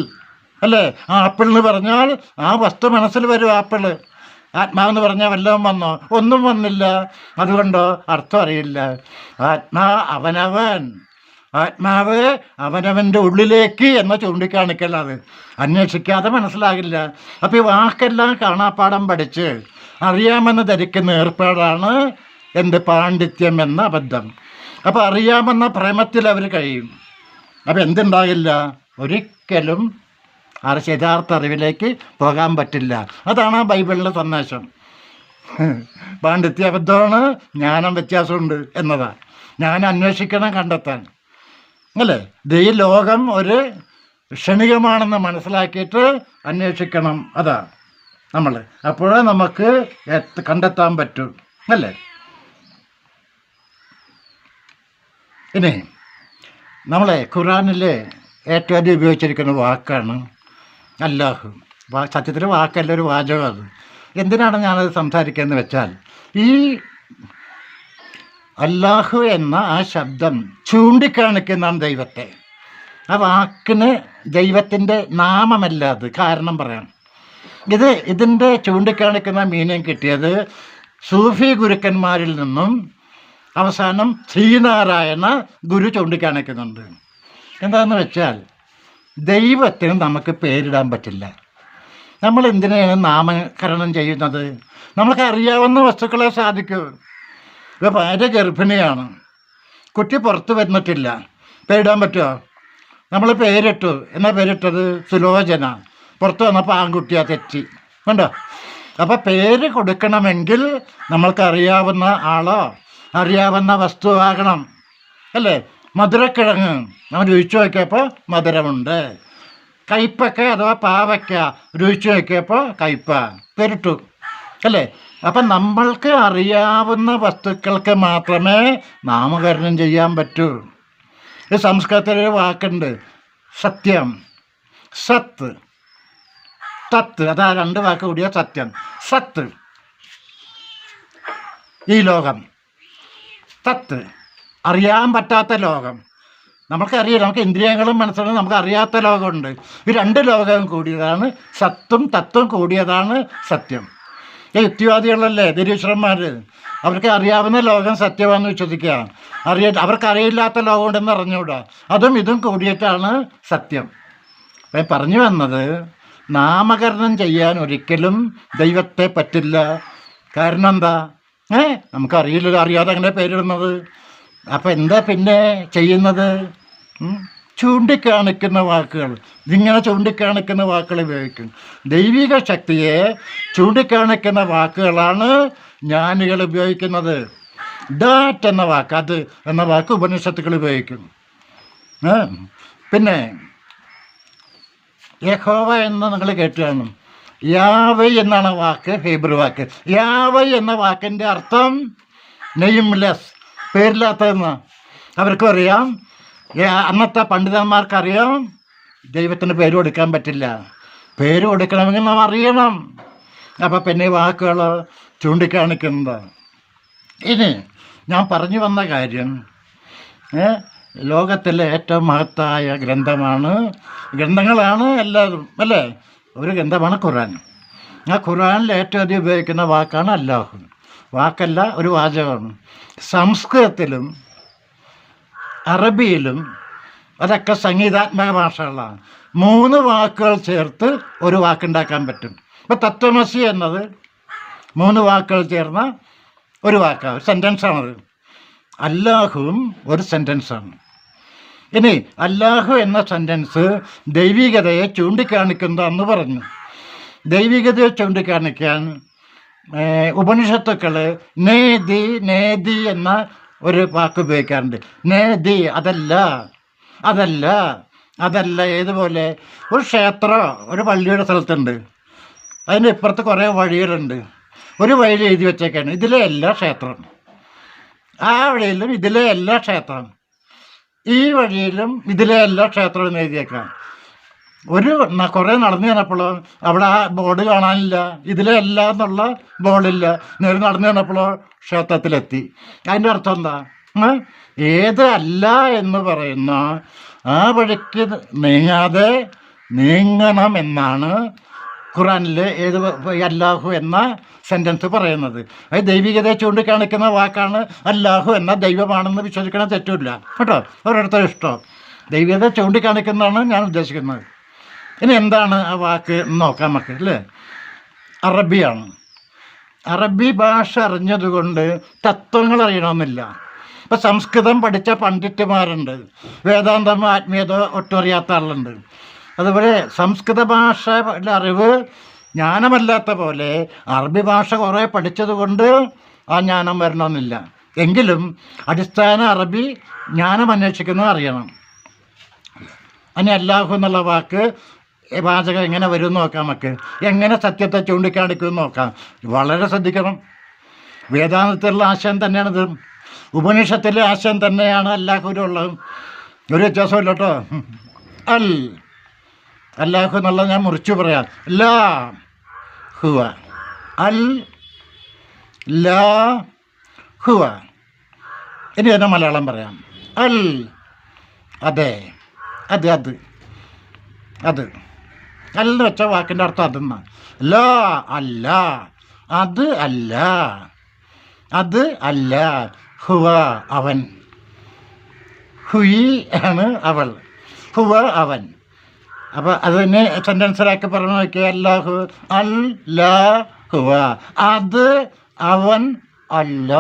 അല്ലേ? ആപ്പിൾ എന്ന് പറഞ്ഞാൽ ആ വസ്തു മനസ്സിൽ വരും, ആപ്പിള്. ആത്മാവെന്ന് പറഞ്ഞാൽ വല്ലതും വന്നോ? ഒന്നും വന്നില്ല. അതുകൊണ്ടോ അർത്ഥം അറിയില്ല. ആത്മാവ് അവനവൻ്റെ ഉള്ളിലേക്ക് എന്ന് ചൂണ്ടിക്കാണിക്കലാണ്. അന്വേഷിക്കാതെ മനസ്സിലാകില്ല. അപ്പോൾ ഈ വാക്കെല്ലാം കാണാപ്പാടം പഠിച്ച് അറിയാമെന്ന് ധരിക്കുന്ന ഏർപ്പാടാണ് എന്ത് പാണ്ഡിത്യം എന്ന അബദ്ധം. അപ്പോൾ അറിയാമെന്ന ഭ്രമത്തിൽ അവർ കഴിയും. അപ്പോൾ എന്തുണ്ടാകില്ല? ഒരിക്കലും യഥാർത്ഥ അറിവിലേക്ക് പോകാൻ പറ്റില്ല. അതാണ് ആ ബൈബിളിലെ സന്ദേശം. പാണ്ഡിത്യ അബദ്ധമാണ്, ജ്ഞാനം വ്യത്യാസമുണ്ട് എന്നതാണ്. ഞാൻ അന്വേഷിക്കണം, കണ്ടെത്താൻ, അല്ലേ? ഈ ലോകം ഒരു ക്ഷണികമാണെന്ന് മനസ്സിലാക്കിയിട്ട് അന്വേഷിക്കണം. അതാ നമ്മൾ, അപ്പോഴേ നമുക്ക് കണ്ടെത്താൻ പറ്റൂ, അല്ലേ? ഇനി നമ്മളെ ഖുറാനിൽ ഏറ്റവും അധികം ഉപയോഗിച്ചിരിക്കുന്ന വാക്കാണ് അല്ലാഹു. സത്യത്തിൽ വാക്കല്ല, ഒരു വാചകം. അത് എന്തിനാണ് ഞാനത് സംസാരിക്കുന്നത് വെച്ചാൽ, ഈ അല്ലാഹു എന്ന ആ ശബ്ദം ചൂണ്ടിക്കാണിക്കുന്നതാണ് ദൈവത്തെ. ആ വാക്കിന് ദൈവത്തിൻ്റെ നാമമല്ല അത്. കാരണം പറയാം, ഇതിൻ്റെ ചൂണ്ടിക്കാണിക്കുന്ന മീനിങ് കിട്ടിയത് സൂഫി ഗുരുക്കന്മാരിൽ നിന്നും അവസാനം ശ്രീനാരായണ ഗുരു ചൂണ്ടിക്കാണിക്കുന്നുണ്ട്. എന്താണെന്ന് വെച്ചാൽ, ദൈവത്തിന് നമുക്ക് പേരിടാൻ പറ്റില്ല. നമ്മൾ എന്തിനാണ് നാമകരണം ചെയ്യുന്നത്? നമ്മൾക്ക് അറിയാവുന്ന വസ്തുക്കളെ സാധിക്കൂ. ഇപ്പോൾ ഭാര്യ ഗർഭിണിയാണ്, കുട്ടി പുറത്ത് വന്നിട്ടില്ല, പേരിടാൻ പറ്റുമോ? നമ്മൾ പേരിട്ടു. എന്നാ പേരിട്ടത്? സുലോചന. പുറത്ത് വന്നപ്പോൾ ആൺകുട്ടിയാ, തെറ്റി, കണ്ടോ? അപ്പോൾ പേര് കൊടുക്കണമെങ്കിൽ നമ്മൾക്കറിയാവുന്ന ആളോ അറിയാവുന്ന വസ്തുവാകണം, അല്ലേ? മധുരക്കിഴങ്ങ് നമ്മൾ രുചിച്ചു നോക്കിയപ്പോൾ മധുരമുണ്ട്. കയ്പക്ക അഥവാ പാവയ്ക്ക രുചിച്ചു നോക്കിയപ്പോൾ കയ്പ, പേരിട്ടു, അല്ലേ? അപ്പം നമ്മൾക്ക് അറിയാവുന്ന വസ്തുക്കൾക്ക് മാത്രമേ നാമകരണം ചെയ്യാൻ പറ്റൂ. ഈ സംസ്കൃതത്തിലൊരു വാക്കുണ്ട്, സത്യം, സത്ത്, തത്ത്. അതാ രണ്ട് വാക്ക് കൂടിയ സത്യം. സത്ത് ഈ ലോകം, തത്ത് അറിയാൻ പറ്റാത്ത ലോകം. നമുക്കറിയില്ല, നമുക്ക് ഇന്ദ്രിയങ്ങളും മനസ്സിലും നമുക്ക് അറിയാത്ത ലോകമുണ്ട്. ഈ രണ്ട് ലോകവും കൂടിയതാണ് സത്തും തത്വം കൂടിയതാണ് സത്യം. ഈ യുക്തിവാദികളല്ലേ, നിരീശ്വരന്മാർ, അവർക്ക് അറിയാവുന്ന ലോകം സത്യമാണെന്ന് വിശ്വസിക്കുക. അവർക്കറിയില്ലാത്ത ലോകം ഉണ്ടെന്ന് അറിഞ്ഞുകൂടാ. അതും ഇതും കൂടിയിട്ടാണ് സത്യം. അപ്പം പറഞ്ഞു വന്നത്, നാമകരണം ചെയ്യാൻ ഒരിക്കലും ദൈവത്തെ പറ്റില്ല. കാരണം എന്താ? നമുക്കറിയില്ലല്ലോ, അറിയാതെ അങ്ങനെ പേരിടുന്നത്. അപ്പം എന്താ പിന്നെ ചെയ്യുന്നത്? ചൂണ്ടിക്കാണിക്കുന്ന വാക്കുകൾ, ഇതിങ്ങനെ ചൂണ്ടിക്കാണിക്കുന്ന വാക്കുകൾ ഉപയോഗിക്കും. ദൈവിക ശക്തിയെ ചൂണ്ടിക്കാണിക്കുന്ന വാക്കുകളാണ് ജ്ഞാനികൾ ഉപയോഗിക്കുന്നത്. ദാറ്റ് എന്ന വാക്ക്, അത് എന്ന വാക്ക് ഉപനിഷത്തുകൾ ഉപയോഗിക്കും. പിന്നെ യഹോവ എന്ന് നിങ്ങൾ കേട്ടു കാണും. യാവൈ എന്നാണ് വാക്ക്, ഹീബ്രു വാക്ക്. യാവൈ എന്ന വാക്കിൻ്റെ അർത്ഥം നെയിംലെസ്, പേരില്ലാത്തതെന്ന് അവർക്കും അറിയാം. അന്നത്തെ പണ്ഡിതന്മാർക്കറിയാം, ദൈവത്തിന് പേര് കൊടുക്കാൻ പറ്റില്ല. പേര് കൊടുക്കണമെങ്കിൽ നാം അറിയണം. അപ്പം പിന്നെ വാക്കുകൾ ചൂണ്ടിക്കാണിക്കുന്നത്. ഇനി ഞാൻ പറഞ്ഞു വന്ന കാര്യം, ലോകത്തിലെ ഏറ്റവും മഹത്തായ ഗ്രന്ഥങ്ങളാണ് എല്ലാവരും, അല്ലേ? ഒരു ഗ്രന്ഥമാണ് ഖുർആൻ. ആ ഖുർആനിൽ ഏറ്റവും അധികം ഉപയോഗിക്കുന്ന വാക്കാണ് അല്ലാഹു. വാക്കല്ല, ഒരു വാചകമാണ്. സംസ്കൃതത്തിലും അറബിയിലും അതൊക്കെ സംഗീതാത്മക ഭാഷകളാണ്. 3 വാക്കുകൾ ചേർത്ത് ഒരു വാക്കുണ്ടാക്കാൻ പറ്റും. ഇപ്പോൾ തത്വമസി എന്നത് 3 വാക്കുകൾ ചേർന്ന ഒരു വാക്കാണ്, ഒരു സെൻറ്റൻസാണത്. അല്ലാഹുവും ഒരു സെൻറ്റൻസാണ്. ഇനി അല്ലാഹു എന്ന സെൻറ്റൻസ് ദൈവികതയെ ചൂണ്ടിക്കാണിക്കുന്നതെന്ന് പറഞ്ഞു. ദൈവികതയെ ചൂണ്ടിക്കാണിക്കാൻ ഉപനിഷത്തുക്കൾ നേതി എന്ന ഒരു വാക്ക് ഉപയോഗിക്കാറുണ്ട്. നേതി അതല്ല ഏതുപോലെ ഒരു ക്ഷേത്രം, ഒരു പള്ളിയുടെ സ്ഥലത്തുണ്ട്, അതിൻ്റെ ഇപ്പുറത്ത് കുറേ വഴികളുണ്ട്. ഒരു വഴിയിൽ എഴുതി വെച്ചേക്കാണ് ഇതിലെ എല്ലാ ക്ഷേത്രം, ആ വഴിയിലും ഇതിലെ എല്ലാ ക്ഷേത്രം, ഈ വഴിയിലും ഇതിലെ എല്ലാ ക്ഷേത്രവും എഴുതിയേക്കാം. കുറേ നടന്നു ചെന്നപ്പോഴോ അവിടെ ആ ബോർഡ് കാണാനില്ല, ഇതിലെ അല്ല എന്നുള്ള ബോർഡില്ല. നേരെ നടന്നു ചെന്നപ്പോഴോ ക്ഷേത്രത്തിലെത്തി. അതിൻ്റെ അർത്ഥം എന്താ? ഏത് അല്ല എന്ന് പറയുന്ന ആ വഴിക്ക് നീങ്ങാതെ നീങ്ങണം എന്നാണ് ഖുറാനിൽ അല്ലാഹു എന്ന സെൻറ്റൻസ് പറയുന്നത്. അത് ദൈവികതയെ ചൂണ്ടിക്കാണിക്കുന്ന വാക്കാണ്. അല്ലാഹു എന്ന ദൈവമാണെന്ന് വിശ്വസിക്കണം, തെറ്റില്ല കേട്ടോ. ഓരോരുത്തരും ഇഷ്ടം. ദൈവികത ചൂണ്ടിക്കാണിക്കുന്നതാണ് ഞാൻ ഉദ്ദേശിക്കുന്നത്. ഇനി എന്താണ് ആ വാക്ക് നോക്കാം നമുക്ക്, അല്ലേ? അറബിയാണ്. അറബി ഭാഷ അറിഞ്ഞതുകൊണ്ട് തത്വങ്ങൾ അറിയണമെന്നില്ല. ഇപ്പം സംസ്കൃതം പഠിച്ച പണ്ഡിറ്റുമാരുണ്ട്, വേദാന്തം ആത്മീയത ഒട്ടും അറിയാത്ത ആളുണ്ട്. അതുപോലെ സംസ്കൃത ഭാഷയുടെ അറിവ് ജ്ഞാനമല്ലാത്ത പോലെ അറബി ഭാഷ കുറേ പഠിച്ചതുകൊണ്ട് ആ ജ്ഞാനം വരണമെന്നില്ല. എങ്കിലും അടിസ്ഥാന അറബി ജ്ഞാനം അന്വേഷിക്കുന്നത് അറിയണം. അനി അല്ലാഹു എന്നുള്ള വാചകം എങ്ങനെ വരും എന്ന് നോക്കാം നമുക്ക്. എങ്ങനെ സത്യത്തെ ചൂണ്ടിക്കാണിക്കുമെന്ന് നോക്കാം. വളരെ ശ്രദ്ധിക്കണം. വേദാന്തത്തിലുള്ള ആശയം തന്നെയാണിത്, ഉപനിഷത്തിലെ ആശയം തന്നെയാണ് അല്ലാഹുവിനുള്ളത്. ഒരു വ്യത്യാസമില്ല കേട്ടോ. അല്ലാഹു എന്നുള്ളത് ഞാൻ മുറിച്ചു പറയാം. ലാ ഹുവ, അൽ ലാ ഹുവ. ഇനി തന്നെ മലയാളം പറയാം. അൽ അതെ, അത് അത് അത് അല്ലെന്ന് വെച്ച വാക്കിൻ്റെ അർത്ഥം അതെന്നാ. ലാ അല്ല, അത് അല്ല, അത് അല്ല. ഹുവ അവൻ, ഹുയി ആണ് അവൾ, ഹുവ അവൻ. അപ്പോൾ അത് തന്നെ സെൻറ്റൻസിലാക്കി പറഞ്ഞു നോക്കിയാൽ അല്ലാഹു അല്ലാ ഹുവ, അത് അവൻ അല്ല,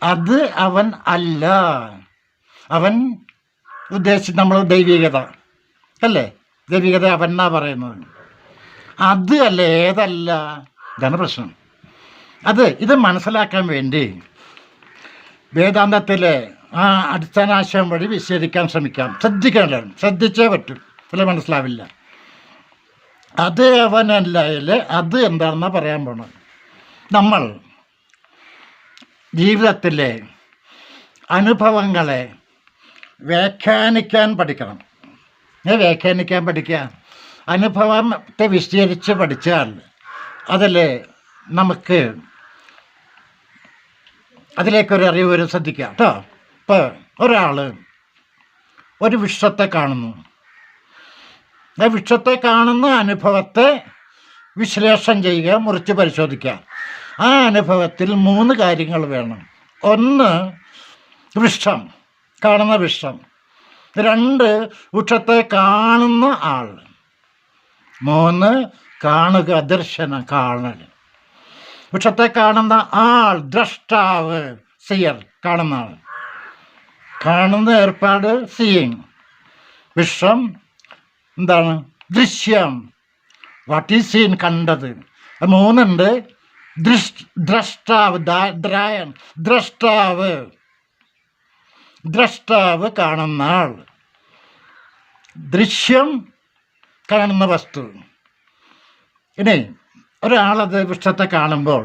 അത് അവൻ അല്ല. അവൻ ഉദ്ദേശിച്ച് നമ്മൾ ദൈവികത അല്ലേ, ദൈവികത അവൻ എന്നാ പറയുന്നത്. അത് അല്ല, ഏതല്ല, ഇതാണ് പ്രശ്നം. ഇത് മനസ്സിലാക്കാൻ വേണ്ടി വേദാന്തത്തിലെ ആ അടിസ്ഥാനാശയം വഴി വിശദീകരിക്കാൻ ശ്രമിക്കാം. ശ്രദ്ധിച്ചേ പറ്റും, അല്ലെ മനസ്സിലാവില്ല. അത് അവനല്ലയിൽ അത് എന്താണെന്നാണ് പറയാൻ പോണത്. നമ്മൾ ജീവിതത്തിലെ അനുഭവങ്ങളെ വ്യാഖ്യാനിക്കാൻ പഠിക്കണം. വ്യാഖ്യാനിക്കാൻ പഠിക്കുക. അനുഭവത്തെ വിശദീകരിച്ച് പഠിച്ചാൽ അതിൽ നമുക്ക് അതിലേക്കൊരു അറിവ് വരും. ശ്രദ്ധിക്കുക കേട്ടോ. ഇപ്പോൾ ഒരാൾ ഒരു വിഷത്തെ കാണുന്നു. ആ വിഷത്തെ കാണുന്ന അനുഭവത്തെ വിശ്ലേഷണം ചെയ്യുക, മുറിച്ച് പരിശോധിക്കുക. ആ അനുഭവത്തിൽ 3 കാര്യങ്ങൾ വേണം. 1 വൃക്ഷം, കാണുന്ന വൃക്ഷം. 2 വൃക്ഷത്തെ കാണുന്ന ആൾ. 3 കാണുക, ദർശനം, കാണൽ. വൃക്ഷത്തെ കാണുന്ന ആൾ, ദ്രഷ്ടാവ്, സിയർ, കാണുന്ന ആൾ. കാണുന്ന ഏർപ്പാട് സീയിങ്. വൃക്ഷം എന്താണ്? ദൃശ്യം, വാട്ട് ഈസ് സീൻ, കണ്ടത്. 3 ഉണ്ട്. ദ്രഷ്ടാവ്, ദ്രഷ്ടാവ്, ദ്രഷ്ടാവ്, കാണുന്ന ആൾ. ദൃശ്യം, കാണുന്ന വസ്തു. ഇനി ഒരാളത് വൃക്ഷത്തെ കാണുമ്പോൾ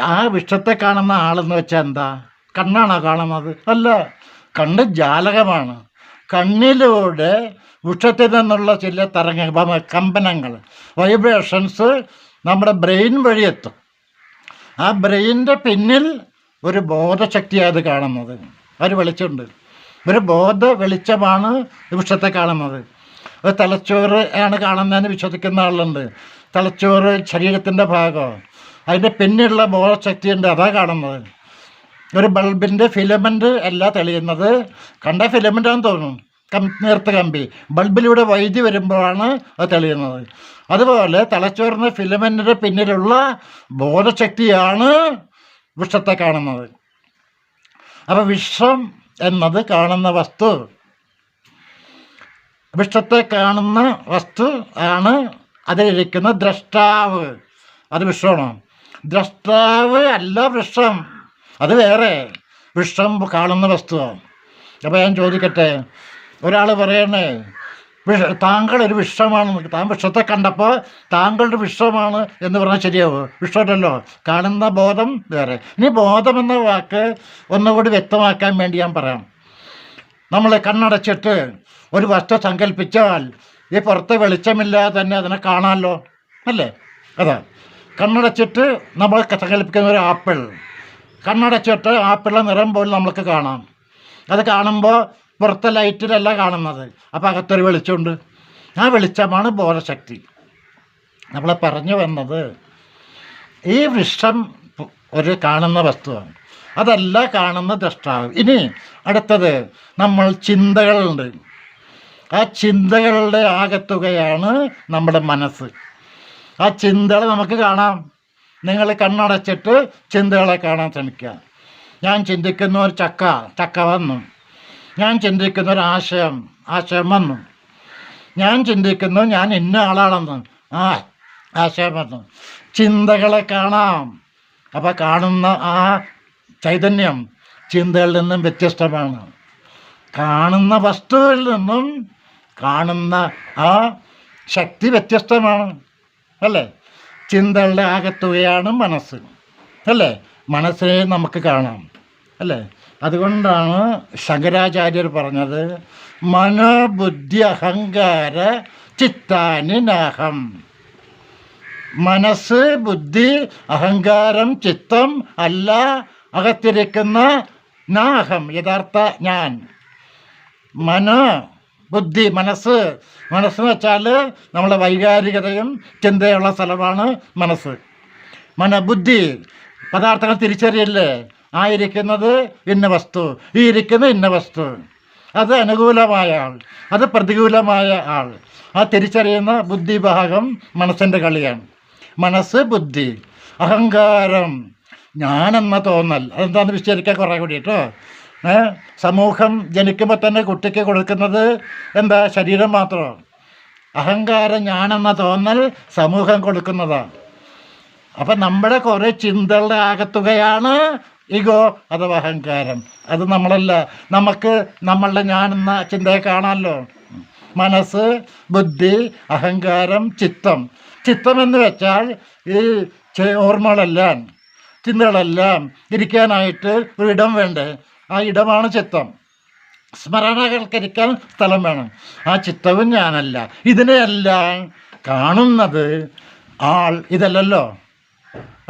ആ വൃക്ഷത്തെ കാണുന്ന ആളെന്ന് വെച്ചാൽ എന്താ? കണ്ണാണോ കാണുന്നത്? അല്ല, കണ്ണ് ജാലകമാണ്. കണ്ണിലൂടെ വൃക്ഷത്തിൽ നിന്നുള്ള ചില കമ്പനങ്ങൾ, വൈബ്രേഷൻസ് നമ്മുടെ ബ്രെയിൻ വഴി എത്തും. ആ ബ്രെയിനിൻ്റെ പിന്നിൽ ഒരു ബോധശക്തിയാണ് കാണുന്നത്. ഒരു വെളിച്ചമുണ്ട്, ഒരു ബോധ വെളിച്ചമാണ് വൃക്ഷത്തെ കാണുന്നത്. ഒരു തലച്ചോറ് ആണ് കാണുന്നതെന്ന് വിശ്വസിക്കുന്ന ആളുണ്ട്. തലച്ചോറ് ശരീരത്തിൻ്റെ ഭാഗം, അതിൻ്റെ പിന്നിലുള്ള ബോധശക്തിയുണ്ട്, അതാണ് കാണുന്നത്. ഒരു ബൾബിൻ്റെ ഫിലമെൻ്റ് അല്ല തെളിയുന്നത്, കണ്ട ഫിലമെൻ്റാണെന്ന് തോന്നും, നേർത്ത കമ്പി. ബൾബിലൂടെ വൈദ്യുതി വരുമ്പോഴാണ് അത് തെളിയുന്നത്. അതുപോലെ തലച്ചോറിന് ഫിലമെൻറ്റിൻ്റെ പിന്നിലുള്ള ബോധശക്തിയാണ് വൃക്ഷത്തെ കാണുന്നത്. അപ്പോൾ വിശ്വം എന്നത് കാണുന്ന വസ്തു. വൃക്ഷത്തെ കാണുന്ന വസ്തു ആണ് അതിലിരിക്കുന്ന ദ്രഷ്ടാവ്. അത് വിശ്വമാണോ? ദ്രഷ്ടാവ് അല്ല വൃക്ഷം, അത് വേറെ. വൃക്ഷം കാണുന്ന വസ്തുവാണ്. അപ്പോൾ ഞാൻ ചോദിക്കട്ടെ, ഒരാൾ പറയണേ താങ്കളൊരു വിഷമാണ്, താൻ വിഷത്തെ കണ്ടപ്പോൾ താങ്കളുടെ വിഷമാണ് എന്ന് പറഞ്ഞാൽ ശരിയാവും? വിഷമല്ലോ, കാണുന്ന ബോധം വേറെ. ഇനി ബോധം എന്ന വാക്ക് ഒന്നുകൂടി വ്യക്തമാക്കാൻ വേണ്ടി ഞാൻ പറയാം. നമ്മൾ കണ്ണടച്ചിട്ട് ഒരു വസ്തു സങ്കല്പിച്ചാൽ ഈ പുറത്ത് വെളിച്ചമില്ലാതെ തന്നെ അതിനെ കാണാമല്ലോ, അല്ലേ? അതാ കണ്ണടച്ചിട്ട് നമ്മൾ സങ്കല്പിക്കുന്ന ഒരു ആപ്പിൾ, കണ്ണടച്ചിട്ട് ആപ്പിളിൻ്റെ നിറം പോലും നമുക്ക് കാണാം. അത് കാണുമ്പോൾ പുറത്തെ ലൈറ്റിലല്ല കാണുന്നത്, അപ്പോൾ അകത്തൊരു വെളിച്ചമുണ്ട്. ആ വെളിച്ചമാണ് ബോധശക്തി. നമ്മളെ പറഞ്ഞു വന്നത്, ഈ വൃക്ഷം ഒരു കാണുന്ന വസ്തുവാണ്, അതല്ല കാണുന്ന ദ്രഷ്ടാവ്. ഇനി അടുത്തത്, നമ്മൾ ചിന്തകളുണ്ട്. ആ ചിന്തകളുടെ ആകത്തുകയാണ് നമ്മുടെ മനസ്സ്. ആ ചിന്തകൾ നമുക്ക് കാണാം. നിങ്ങൾ കണ്ണടച്ചിട്ട് ചിന്തകളെ കാണാൻ ശ്രമിക്കുക. ഞാൻ ചിന്തിക്കുന്ന ഒരു ചക്ക വന്നു. ഞാൻ ചിന്തിക്കുന്ന ഒരു ആശയം വന്നു. ഞാൻ ചിന്തിക്കുന്നു ഞാൻ ഇന്ന ആളാണെന്ന്, ആശയം വന്നു. ചിന്തകളെ കാണാം. അപ്പോൾ കാണുന്ന ആ ചൈതന്യം ചിന്തകളിൽ നിന്നും വ്യത്യസ്തമാണ്. കാണുന്ന വസ്തുവിൽ നിന്നും കാണുന്ന ആ ശക്തി വ്യത്യസ്തമാണ്, അല്ലേ? ചിന്തകളുടെ ആകത്തുകയാണ് മനസ്സ്, അല്ലേ? മനസ്സിനെ നമുക്ക് കാണാം, അല്ലേ? അതുകൊണ്ടാണ് ശങ്കരാചാര്യർ പറഞ്ഞത്, മനോബുദ്ധി അഹങ്കാര ചിത്താനി നാഹം. മനസ്സ്, ബുദ്ധി, അഹങ്കാരം, ചിത്തം അല്ല അകത്തിരിക്കുന്ന നാഹം, യഥാർത്ഥ ഞാൻ. ബുദ്ധി, മനസ്സ് വെച്ചാൽ നമ്മളെ വൈകാരികതയും ചിന്തയുള്ള സ്ഥലമാണ് മനസ്സ്. ബുദ്ധി പദാർത്ഥങ്ങൾ തിരിച്ചറിയില്ലേ? ആയിരിക്കുന്നത് ഇന്ന വസ്തു, ഈ ഇരിക്കുന്ന ഇന്ന വസ്തു. അത് അനുകൂലമായ ആൾ, അത് പ്രതികൂലമായ ആൾ. ആ തിരിച്ചറിയുന്ന ബുദ്ധിഭാഗം മനസ്സിൻ്റെ കളിയാണ്. മനസ്സ്, ബുദ്ധി, അഹങ്കാരം, ഞാനെന്ന തോന്നൽ. അതെന്താണെന്ന് വിശദീകരിക്കാൻ കുറേ കൂടി കേട്ടോ. സമൂഹം ജനിക്കുമ്പോൾ തന്നെ കുട്ടിക്ക് കൊടുക്കുന്നത് എന്താ? ശരീരം മാത്രമാണ്. അഹങ്കാരം, ഞാനെന്ന തോന്നൽ സമൂഹം കൊടുക്കുന്നതാണ്. അപ്പം നമ്മുടെ കുറേ ചിന്തകളുടെ ആകത്തുകയാണ് ഈഗോ അഥവാ അഹങ്കാരം. അത് നമ്മളല്ല. നമുക്ക് നമ്മളുടെ ഞാനെന്ന ചിന്തയെ കാണാമല്ലോ. മനസ്സ്, ബുദ്ധി, അഹങ്കാരം, ചിത്തം എന്ന് വെച്ചാൽ ഈ ഓർമ്മകളെല്ലാം, ചിന്തകളെല്ലാം ഇരിക്കാനായിട്ട് ഒരിടം വേണ്ടേ? ആ ഇടമാണ് ചിത്തം. സ്മരണകൾക്കിരിക്കാൻ സ്ഥലം വേണം. ആ ചിത്തവും ഞാനല്ല. ഇതിനെയെല്ലാം കാണുന്നത് ആൾ ഇതല്ലല്ലോ.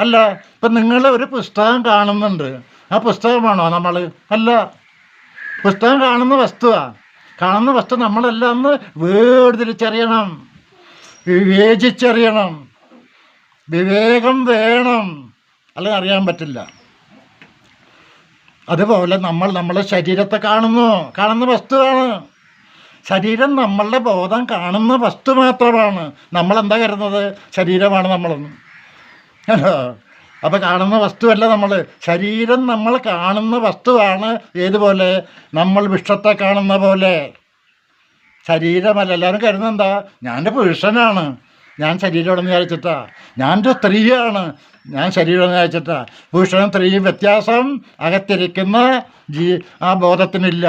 അല്ല, ഇപ്പം നിങ്ങൾ ഒരു പുസ്തകം കാണുന്നുണ്ട്, ആ പുസ്തകമാണോ നമ്മൾ? അല്ല, പുസ്തകം കാണുന്ന വസ്തുവാണ്. കാണുന്ന വസ്തു നമ്മളെല്ലാം ഒന്ന് വേർതിരിച്ചറിയണം, വിവേചിച്ചറിയണം. വിവേകം വേണം, അല്ലെങ്കിൽ അറിയാൻ പറ്റില്ല. അതുപോലെ നമ്മളെ ശരീരത്തെ കാണുന്ന വസ്തുവാണ്. ശരീരം നമ്മളുടെ ബോധം കാണുന്ന വസ്തു മാത്രമാണ്. നമ്മളെന്താ കരുതുന്നത്? ശരീരമാണ് നമ്മളെന്ന്. അപ്പോൾ കാണുന്ന വസ്തുവല്ല നമ്മൾ. ശരീരം നമ്മൾ കാണുന്ന വസ്തുവാണ്. ഏതുപോലെ? നമ്മൾ വിഷത്തെ കാണുന്ന പോലെ. ശരീരമല്ല. എല്ലാവരും കരുതുന്നത് എന്താ? ഞാനൊരു പുരുഷനാണ്, ഞാൻ ശരീരമെന്ന് വിചാരിച്ചിട്ടാ. ഞാനൊരു സ്ത്രീയാണ്, ഞാൻ ശരീരമെന്ന് വിചാരിച്ചിട്ടാ. പുരുഷനും സ്ത്രീയും വ്യത്യാസം അകത്തിരിക്കുന്ന ആ ബോധത്തിനില്ല.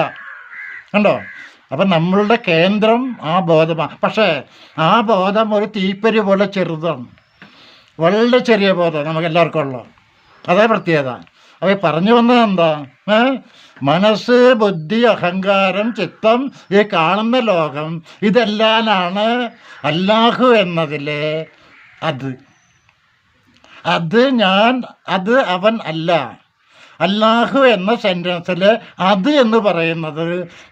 കണ്ടോ? അപ്പം നമ്മളുടെ കേന്ദ്രം ആ ബോധമാണ്. പക്ഷേ ആ ബോധം ഒരു തീപ്പരി പോലെ ചെറുതാണ്. വളരെ ചെറിയ ബോധം നമുക്കെല്ലാവർക്കും ഉള്ള. അതേ പ്രത്യേകത. അപ്പോൾ പറഞ്ഞു വന്നത് എന്താ? മനസ്സ്, ബുദ്ധി, അഹങ്കാരം, ചിത്തം, ഈ കാണുന്ന ലോകം, ഇതെല്ലാമാണ് അല്ലാഹു എന്നതിലെ അത് ഞാൻ, അത് അവൻ അല്ല. അല്ലാഹു എന്ന സെൻറ്റൻസിൽ അത് എന്ന് പറയുന്നത്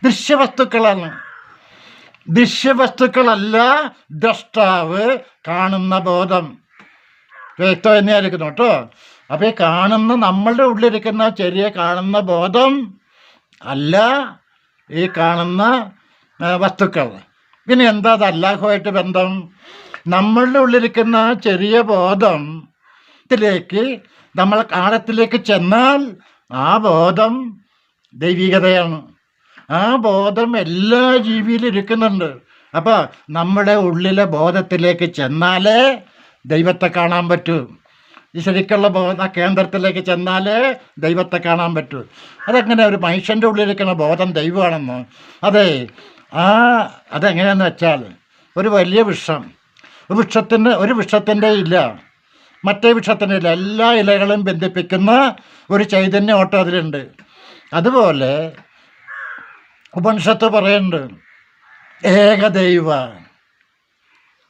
ദൃശ്യവസ്തുക്കളാണ്. ദൃശ്യവസ്തുക്കളല്ല ദ്രഷ്ടാവ്, കാണുന്ന ബോധം. വ്യക്തം തന്നെയായിരിക്കുന്നു കേട്ടോ. അപ്പോൾ ഈ കാണുന്ന, നമ്മളുടെ ഉള്ളിലിരിക്കുന്ന ചെറിയ കാണുന്ന ബോധം അല്ല ഈ കാണുന്ന വസ്തുക്കൾ. പിന്നെ എന്താ അത് അല്ലാഹുമായിട്ട് ബന്ധം? നമ്മളുടെ ഉള്ളിലിരിക്കുന്ന ചെറിയ ബോധത്തിലേക്ക് നമ്മൾ ആഴത്തിലേക്ക് ചെന്നാൽ ആ ബോധം ദൈവികതയാണ്. ആ ബോധം എല്ലാ ജീവിയിലും ഇരിക്കുന്നുണ്ട്. അപ്പോൾ നമ്മുടെ ഉള്ളിലെ ബോധത്തിലേക്ക് ചെന്നാലേ ദൈവത്തെ കാണാൻ പറ്റൂ. ഈ ശരിക്കുള്ള ബോധ കേന്ദ്രത്തിലേക്ക് ചെന്നാലേ ദൈവത്തെ കാണാൻ പറ്റൂ. അതെങ്ങനെ? ഒരു മനുഷ്യൻ്റെ ഉള്ളിലിരിക്കുന്ന ബോധം ദൈവമാണെന്ന്. അതെ, അതെങ്ങനെയാണെന്ന് വെച്ചാൽ, ഒരു വലിയ വൃക്ഷം, ഒരു വൃക്ഷത്തിൻ്റെ ഇല മറ്റേ വൃക്ഷത്തിൻ്റെ ഇല, എല്ലാ ഇലകളും ബന്ധിപ്പിക്കുന്ന ഒരു ചൈതന്യ ഓട്ടം അതിലുണ്ട്. അതുപോലെ ഉപനിഷത്ത് പറയുന്നുണ്ട്, ഏകദൈവ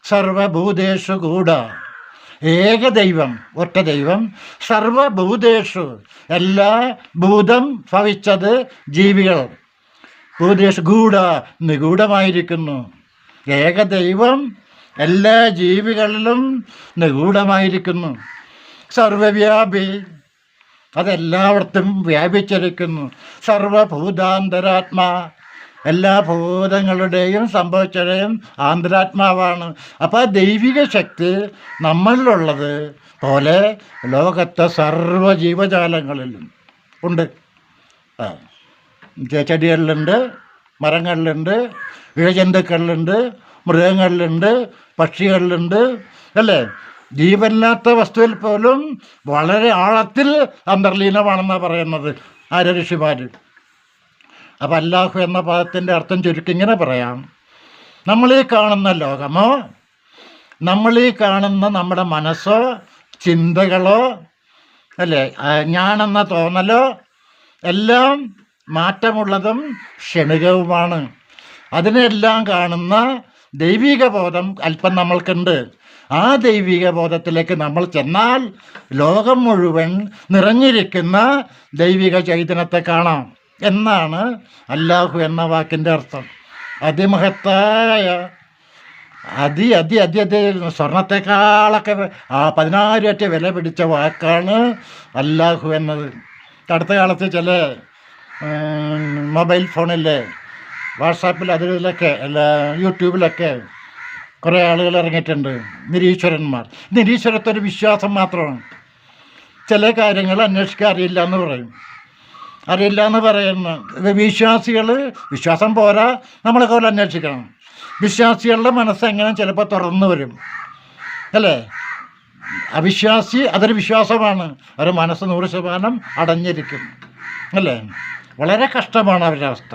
സർവഭൂതേഷു കൂട. ഏകദൈവം, ഒറ്റ ദൈവം, സർവഭൂതേഷു, എല്ലാ ഭൂതം ഭവിച്ചത് ജീവികൾ, ഭൂതേഷു ഗൂഢ, നിഗൂഢമായിരിക്കുന്നു. ഏകദൈവം എല്ലാ ജീവികളിലും നിഗൂഢമായിരിക്കുന്നു. സർവവ്യാപി, അതെല്ലായിടത്തും വ്യാപിച്ചിരിക്കുന്നു. സർവഭൂതാന്തരാത്മാ, എല്ലാ ഭൂതങ്ങളുടെയും സംഭവിച്ചവരെയും ആന്തരാത്മാവാണ്. അപ്പോൾ ആ ദൈവിക ശക്തി നമ്മളിലുള്ളത് പോലെ ലോകത്തെ സർവ്വ ജീവജാലങ്ങളിലും ഉണ്ട്. ചെടികളിലുണ്ട്, മരങ്ങളിലുണ്ട്, ഇഴജന്തുക്കളിലുണ്ട്, മൃഗങ്ങളിലുണ്ട്, പക്ഷികളിലുണ്ട്, അല്ലേ? ജീവനില്ലാത്ത വസ്തുവിൽ പോലും വളരെ ആഴത്തിൽ അന്തർലീനമാണെന്നാണ് പറയുന്നത് ആര്യഋഷിമാർ. അപ്പം അല്ലാഹു എന്ന പദത്തിൻ്റെ അർത്ഥം ചുരുക്കി ഇങ്ങനെ പറയാം: നമ്മളീ കാണുന്ന ലോകമോ, നമ്മളീ കാണുന്ന നമ്മുടെ മനസ്സോ ചിന്തകളോ, അല്ലേ, ഞാനെന്ന തോന്നലോ എല്ലാം മാറ്റമുള്ളതും ക്ഷണികവുമാണ്. അതിനെല്ലാം കാണുന്ന ദൈവിക ബോധം അല്പം നമ്മൾക്കുണ്ട്. ആ ദൈവിക ബോധത്തിലേക്ക് നമ്മൾ ചെന്നാൽ ലോകം മുഴുവൻ നിറഞ്ഞിരിക്കുന്ന ദൈവിക ചൈതന്യത്തെ കാണാം എന്നാണ് അല്ലാഹു എന്ന വാക്കിൻ്റെ അർത്ഥം. അതിമഹത്തായ അതി അതി അതി അതി സ്വർണത്തെക്കാളൊക്കെ 10,000 ഇരട്ടി വില പിടിച്ച വാക്കാണ് അല്ലാഹു എന്നത്. അടുത്ത കാലത്ത് ചില മൊബൈൽ ഫോണിലെ വാട്സാപ്പിൽ അതിലൊക്കെ യൂട്യൂബിലൊക്കെ കുറേ ആളുകൾ ഇറങ്ങിയിട്ടുണ്ട്, നിരീശ്വരന്മാർ. നിരീശ്വരത്തെ ഒരു വിശ്വാസം മാത്രമാണ്. ചില കാര്യങ്ങൾ അന്വേഷിക്കാൻ അറിയില്ല എന്ന് പറയും. അറിയില്ല എന്ന് പറയുന്ന വിശ്വാസികൾ, വിശ്വാസം പോരാ, നമ്മളെ പോലെ അന്വേഷിക്കണം. വിശ്വാസികളുടെ മനസ്സെങ്ങനെ ചിലപ്പോൾ തുറന്നു വരും, അല്ലേ? അവിശ്വാസി അതൊരു വിശ്വാസമാണ്, ഒരു മനസ്സ് 100% അടഞ്ഞിരിക്കും, അല്ലേ? വളരെ കഷ്ടമാണ് അവരുടെ അവസ്ഥ.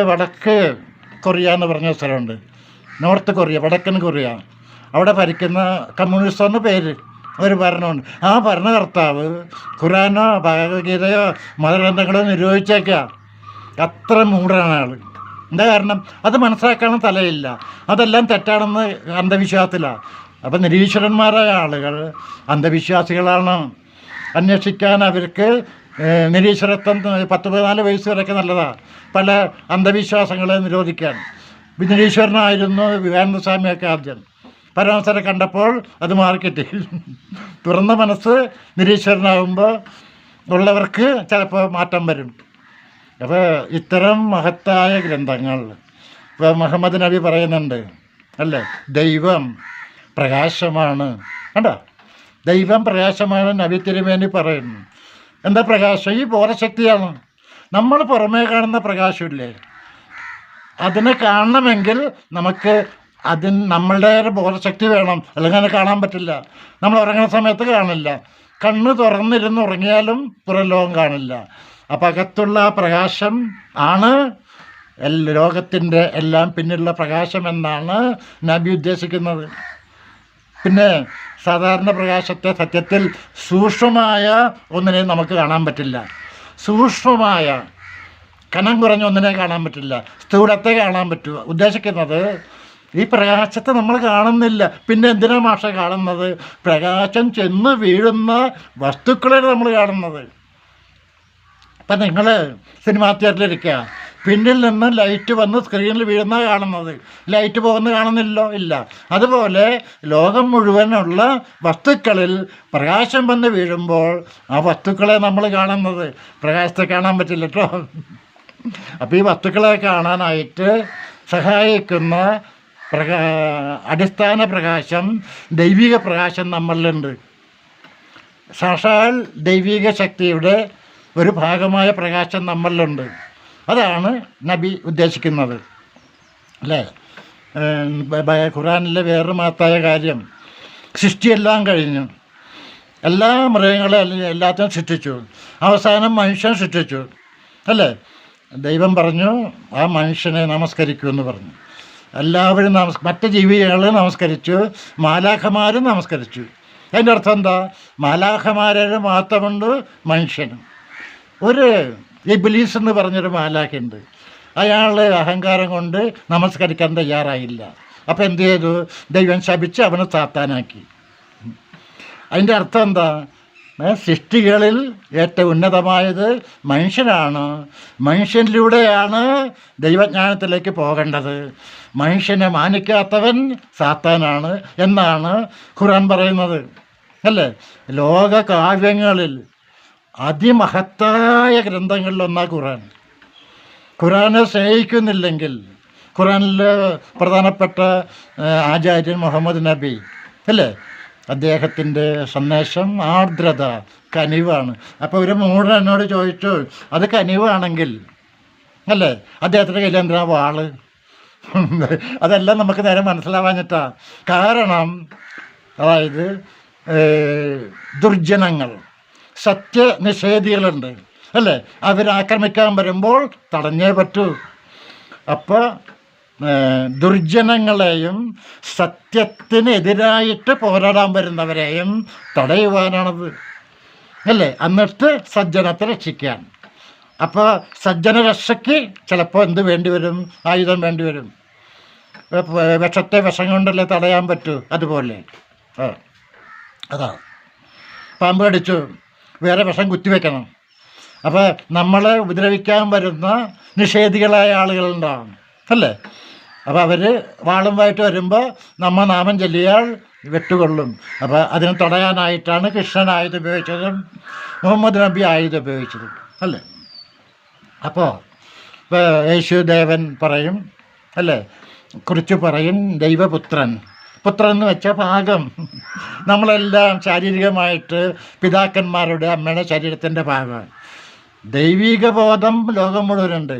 വടക്ക് കൊറിയ എന്ന് പറഞ്ഞ സ്ഥലമുണ്ട്, നോർത്ത് കൊറിയ, വടക്കൻ കൊറിയ. അവിടെ ഭരിക്കുന്ന കമ്മ്യൂണിസ്റ്റ് എന്ന പേര് ഒരു ഭരണമുണ്ട്. ആ ഭരണകർത്താവ് ഖുറാനോ ഭഗവത്ഗീതയോ മതഗ്രന്ഥങ്ങളോ നിരോധിച്ചേക്കുക. അത്ര മൂഢനാണ് ആൾ. എന്താ കാരണം? അത് മനസ്സിലാക്കാനും തലയില്ല, അതെല്ലാം തെറ്റാണെന്ന് അന്ധവിശ്വാസത്തിലാണ്. അപ്പം നിരീശ്വരന്മാരായ ആളുകൾ അന്ധവിശ്വാസികളാണ്. അന്വേഷിക്കാൻ അവർക്ക് നിരീശ്വരത്വം 10-14 വയസ്സ് വരെയൊക്കെ നല്ലതാണ്, പല അന്ധവിശ്വാസങ്ങളെ നിരോധിക്കാൻ. നിരീശ്വരനായിരുന്നു വിവേകാനന്ദ സ്വാമിയൊക്കെ ആദ്യം. പരമസരെ കണ്ടപ്പോൾ അത് മാറിക്കിട്ടി. തുറന്ന മനസ്സ് നിരീശ്വരനാകുമ്പോൾ ഉള്ളവർക്ക് ചിലപ്പോൾ മാറ്റം വരും. അപ്പോൾ ഇത്തരം മഹത്തായ ഗ്രന്ഥങ്ങൾ ഇപ്പോൾ മുഹമ്മദ് നബി പറയുന്നുണ്ട്, അല്ലേ? ദൈവം പ്രകാശമാണ്. കണ്ടോ? ദൈവം പ്രകാശമാണ് നബി തിരുമേനി പറയുന്നു. എന്താ പ്രകാശം? ഈ ബോധശക്തിയാണ്. നമ്മൾ പുറമേ കാണുന്ന പ്രകാശമില്ലേ, അതിനെ കാണണമെങ്കിൽ നമുക്ക് നമ്മളുടെ ബോധശക്തി വേണം, അല്ലെങ്കിൽ അതിനെ കാണാൻ പറ്റില്ല. നമ്മൾ ഉറങ്ങുന്ന സമയത്ത് കാണില്ല, കണ്ണ് തുറന്നിരുന്ന് ഉറങ്ങിയാലും പുറം ലോകം കാണില്ല. അപ്പം അകത്തുള്ള പ്രകാശം ആണ് ലോകത്തിൻ്റെ എല്ലാം പിന്നിലുള്ള പ്രകാശം എന്നാണ് നബി ഉദ്ദേശിക്കുന്നത്. പിന്നെ സാധാരണ പ്രകാശത്തെ സത്യത്തിൽ സൂക്ഷ്മമായ ഒന്നിനെയും നമുക്ക് കാണാൻ പറ്റില്ല. സൂക്ഷ്മമായ കനം കുറഞ്ഞ ഒന്നിനെ കാണാൻ പറ്റില്ല, സ്ഥൂലത്തെ കാണാൻ പറ്റുക. ഉദ്ദേശിക്കുന്നത് ഈ പ്രകാശത്തെ നമ്മൾ കാണുന്നില്ല, പിന്നെ എന്തിനാണ് മാഷ കാണുന്നത്? പ്രകാശം ചെന്ന് വീഴുന്ന വസ്തുക്കളെ നമ്മൾ കാണുന്നത്. അപ്പം നിങ്ങൾ സിനിമാ തിയേറ്ററിലിരിക്കുക, പിന്നിൽ നിന്ന് ലൈറ്റ് വന്ന് സ്ക്രീനിൽ വീഴുന്ന കാണുന്നത്, ലൈറ്റ് പോകുന്ന കാണുന്നില്ലോ, ഇല്ല. അതുപോലെ ലോകം മുഴുവനുള്ള വസ്തുക്കളിൽ പ്രകാശം വന്ന് വീഴുമ്പോൾ ആ വസ്തുക്കളെ നമ്മൾ കാണുന്നത്, പ്രകാശത്തെ കാണാൻ പറ്റില്ല കേട്ടോ. അപ്പോൾ ഈ വസ്തുക്കളെ കാണാനായിട്ട് സഹായിക്കുന്ന അടിസ്ഥാന പ്രകാശം, ദൈവിക പ്രകാശം നമ്മളിലുണ്ട്. സാക്ഷാൽ ദൈവിക ശക്തിയുടെ ഒരു ഭാഗമായ പ്രകാശം നമ്മളിലുണ്ട്. അതാണ് നബി ഉദ്ദേശിക്കുന്നത്, അല്ലേ? ഖുറാനിലെ വേറൊരു മഹത്തായ കാര്യം, സൃഷ്ടിയെല്ലാം കഴിഞ്ഞു, എല്ലാ മൃഗങ്ങളെയും എല്ലാത്തിനും സൃഷ്ടിച്ചു, അവസാനം മനുഷ്യൻ സൃഷ്ടിച്ചു, അല്ലേ? ദൈവം പറഞ്ഞു ആ മനുഷ്യനെ നമസ്കരിക്കൂ എന്ന് പറഞ്ഞു. എല്ലാവരും മറ്റ് ജീവികളെ നമസ്കരിച്ചു, മാലാഖമാരും നമസ്കരിച്ചു. അതിൻ്റെ അർത്ഥം എന്താ? മാലാഖമാരുടെ മാത്രമുണ്ട് മനുഷ്യനും. ഒരു ഇബ്ലീസ് എന്ന് പറഞ്ഞൊരു മാലാഖയുണ്ട്. അയാൾ അഹങ്കാരം കൊണ്ട് നമസ്കരിക്കാൻ തയ്യാറായില്ല. അപ്പം എന്ത് ചെയ്തു? ദൈവം ശപിച്ച് അവനെ സാത്താനാക്കി. അതിൻ്റെ അർത്ഥം എന്താ? സൃഷ്ടികളിൽ ഏറ്റവും ഉന്നതമായത് മനുഷ്യനാണ്. മനുഷ്യനിലൂടെയാണ് ദൈവജ്ഞാനത്തിലേക്ക് പോകേണ്ടത്. മനുഷ്യനെ മാനിക്കാത്തവൻ സാത്താനാണ് എന്നാണ് ഖുർആൻ പറയുന്നത്, അല്ലേ? ലോക കാവ്യങ്ങളിൽ അതിമഹത്തായ ഗ്രന്ഥങ്ങളിലൊന്നാണ് ഖുർആൻ. ഖുർആനെ സ്നേഹിക്കുന്നില്ലെങ്കിൽ, ഖുർആനിൽ പ്രധാനപ്പെട്ട ആചാര്യൻ മുഹമ്മദ് നബി, അല്ലേ? അദ്ദേഹത്തിൻ്റെ സന്ദേശം ആർദ്രത, കനിവാണ്. അപ്പോൾ ഒരു മൂഢൻ എന്നോട് ചോദിച്ചു, അത് കനിവാണെങ്കിൽ അല്ലേ അദ്ദേഹത്തിൻ്റെ കയ്യിൽ എന്തിനാ വാള്? അതെല്ലാം നമുക്ക് നേരെ മനസ്സിലാവാഞ്ഞിട്ടാ. കാരണം അതായത് ദുർജനങ്ങൾ, സത്യനിഷേധികളുണ്ട്, അല്ലേ? അവരാക്രമിക്കാൻ വരുമ്പോൾ തടഞ്ഞേ പറ്റൂ. അപ്പോൾ ദുർജനങ്ങളെയും സത്യത്തിനെതിരായിട്ട് പോരാടാൻ വരുന്നവരെയും തടയുവാനാണത്, അല്ലേ? എന്നിട്ട് സജ്ജനത്തെ രക്ഷിക്കാൻ. അപ്പോൾ സജ്ജന രക്ഷയ്ക്ക് ചിലപ്പോൾ എന്ത് വേണ്ടി വരും? ആയുധം വേണ്ടി വരും. വിഷത്തെ വിഷം കൊണ്ടല്ലേ തടയാൻ പറ്റൂ? അതുപോലെ അതാ പാമ്പ് കടിച്ചു, വേറെ വിഷം കുത്തിവെക്കണം. അപ്പോൾ നമ്മളെ ഉപദ്രവിക്കാൻ വരുന്ന നിഷേധികളായ ആളുകളുണ്ടാവും, അല്ലേ? അപ്പോൾ അവർ വാളുമായിട്ട് വരുമ്പോൾ നമ്മൾ നാമം ചൊല്ലിയാൽ വെട്ടുകൊള്ളും. അപ്പോൾ അതിനെ തടയാനായിട്ടാണ് കൃഷ്ണൻ ആയുധം ഉപയോഗിച്ചതും മുഹമ്മദ് നബി ആയുധം ഉപയോഗിച്ചതും, അല്ലേ? അപ്പോൾ യേശുദേവൻ പറയും, അല്ലേ? കുറിച്ച് പറയും ദൈവപുത്രൻ. പുത്രൻ എന്ന് വെച്ചാൽ ഭാഗം. നമ്മളെല്ലാം ശാരീരികമായിട്ട് പിതാക്കന്മാരുടെ അമ്മയുടെ ശരീരത്തിൻ്റെ ഭാഗമാണ്. ദൈവിക ബോധം ലോകം മുഴുവനുണ്ട്.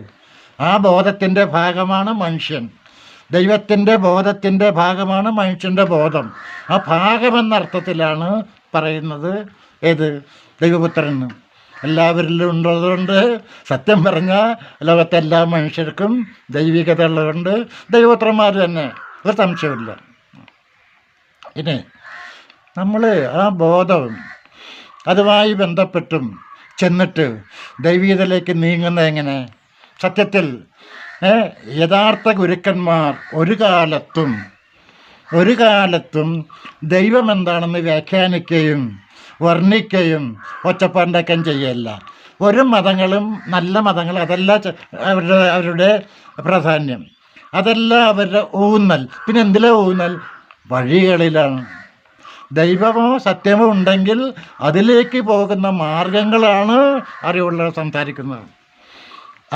ആ ബോധത്തിൻ്റെ ഭാഗമാണ് മനുഷ്യൻ. ദൈവത്തിൻ്റെ ബോധത്തിൻ്റെ ഭാഗമാണ് മനുഷ്യൻ്റെ ബോധം. ആ ഭാഗമെന്നർത്ഥത്തിലാണ് പറയുന്നത് ഏത്? ദൈവപുത്രൻ. എല്ലാവരിലും ഉള്ളതുകൊണ്ട് സത്യം പറഞ്ഞാൽ ലോകത്തെ എല്ലാ മനുഷ്യർക്കും ദൈവികത ഉള്ളതുകൊണ്ട് ദൈവപുത്രന്മാർ തന്നെ, ഒരു സംശയമില്ല. ഇനി നമ്മൾ ആ ബോധം അതുമായി ബന്ധപ്പെട്ടും ചെന്നിട്ട് ദൈവീകതയിലേക്ക് നീങ്ങുന്നത് എങ്ങനെ? സത്യത്തിൽ യഥാർത്ഥ ഗുരുക്കന്മാർ ഒരു കാലത്തും ദൈവം എന്താണെന്ന് വ്യാഖ്യാനിക്കുകയും വർണ്ണിക്കുകയും ഒച്ചപ്പാണ്ടാക്കുകയും ചെയ്യല്ല. ഒരു മതങ്ങളും നല്ല മതങ്ങൾ, അതല്ല അവരുടെ പ്രാധാന്യം, അതല്ല അവരുടെ ഊന്നൽ. പിന്നെ എന്തിലാ ഊന്നൽ? വഴികളിലാണ്. ദൈവമോ സത്യമോ ഉണ്ടെങ്കിൽ അതിലേക്ക് പോകുന്ന മാർഗങ്ങളാണ് അറിവുള്ളവർ സംസാരിക്കുന്നത്.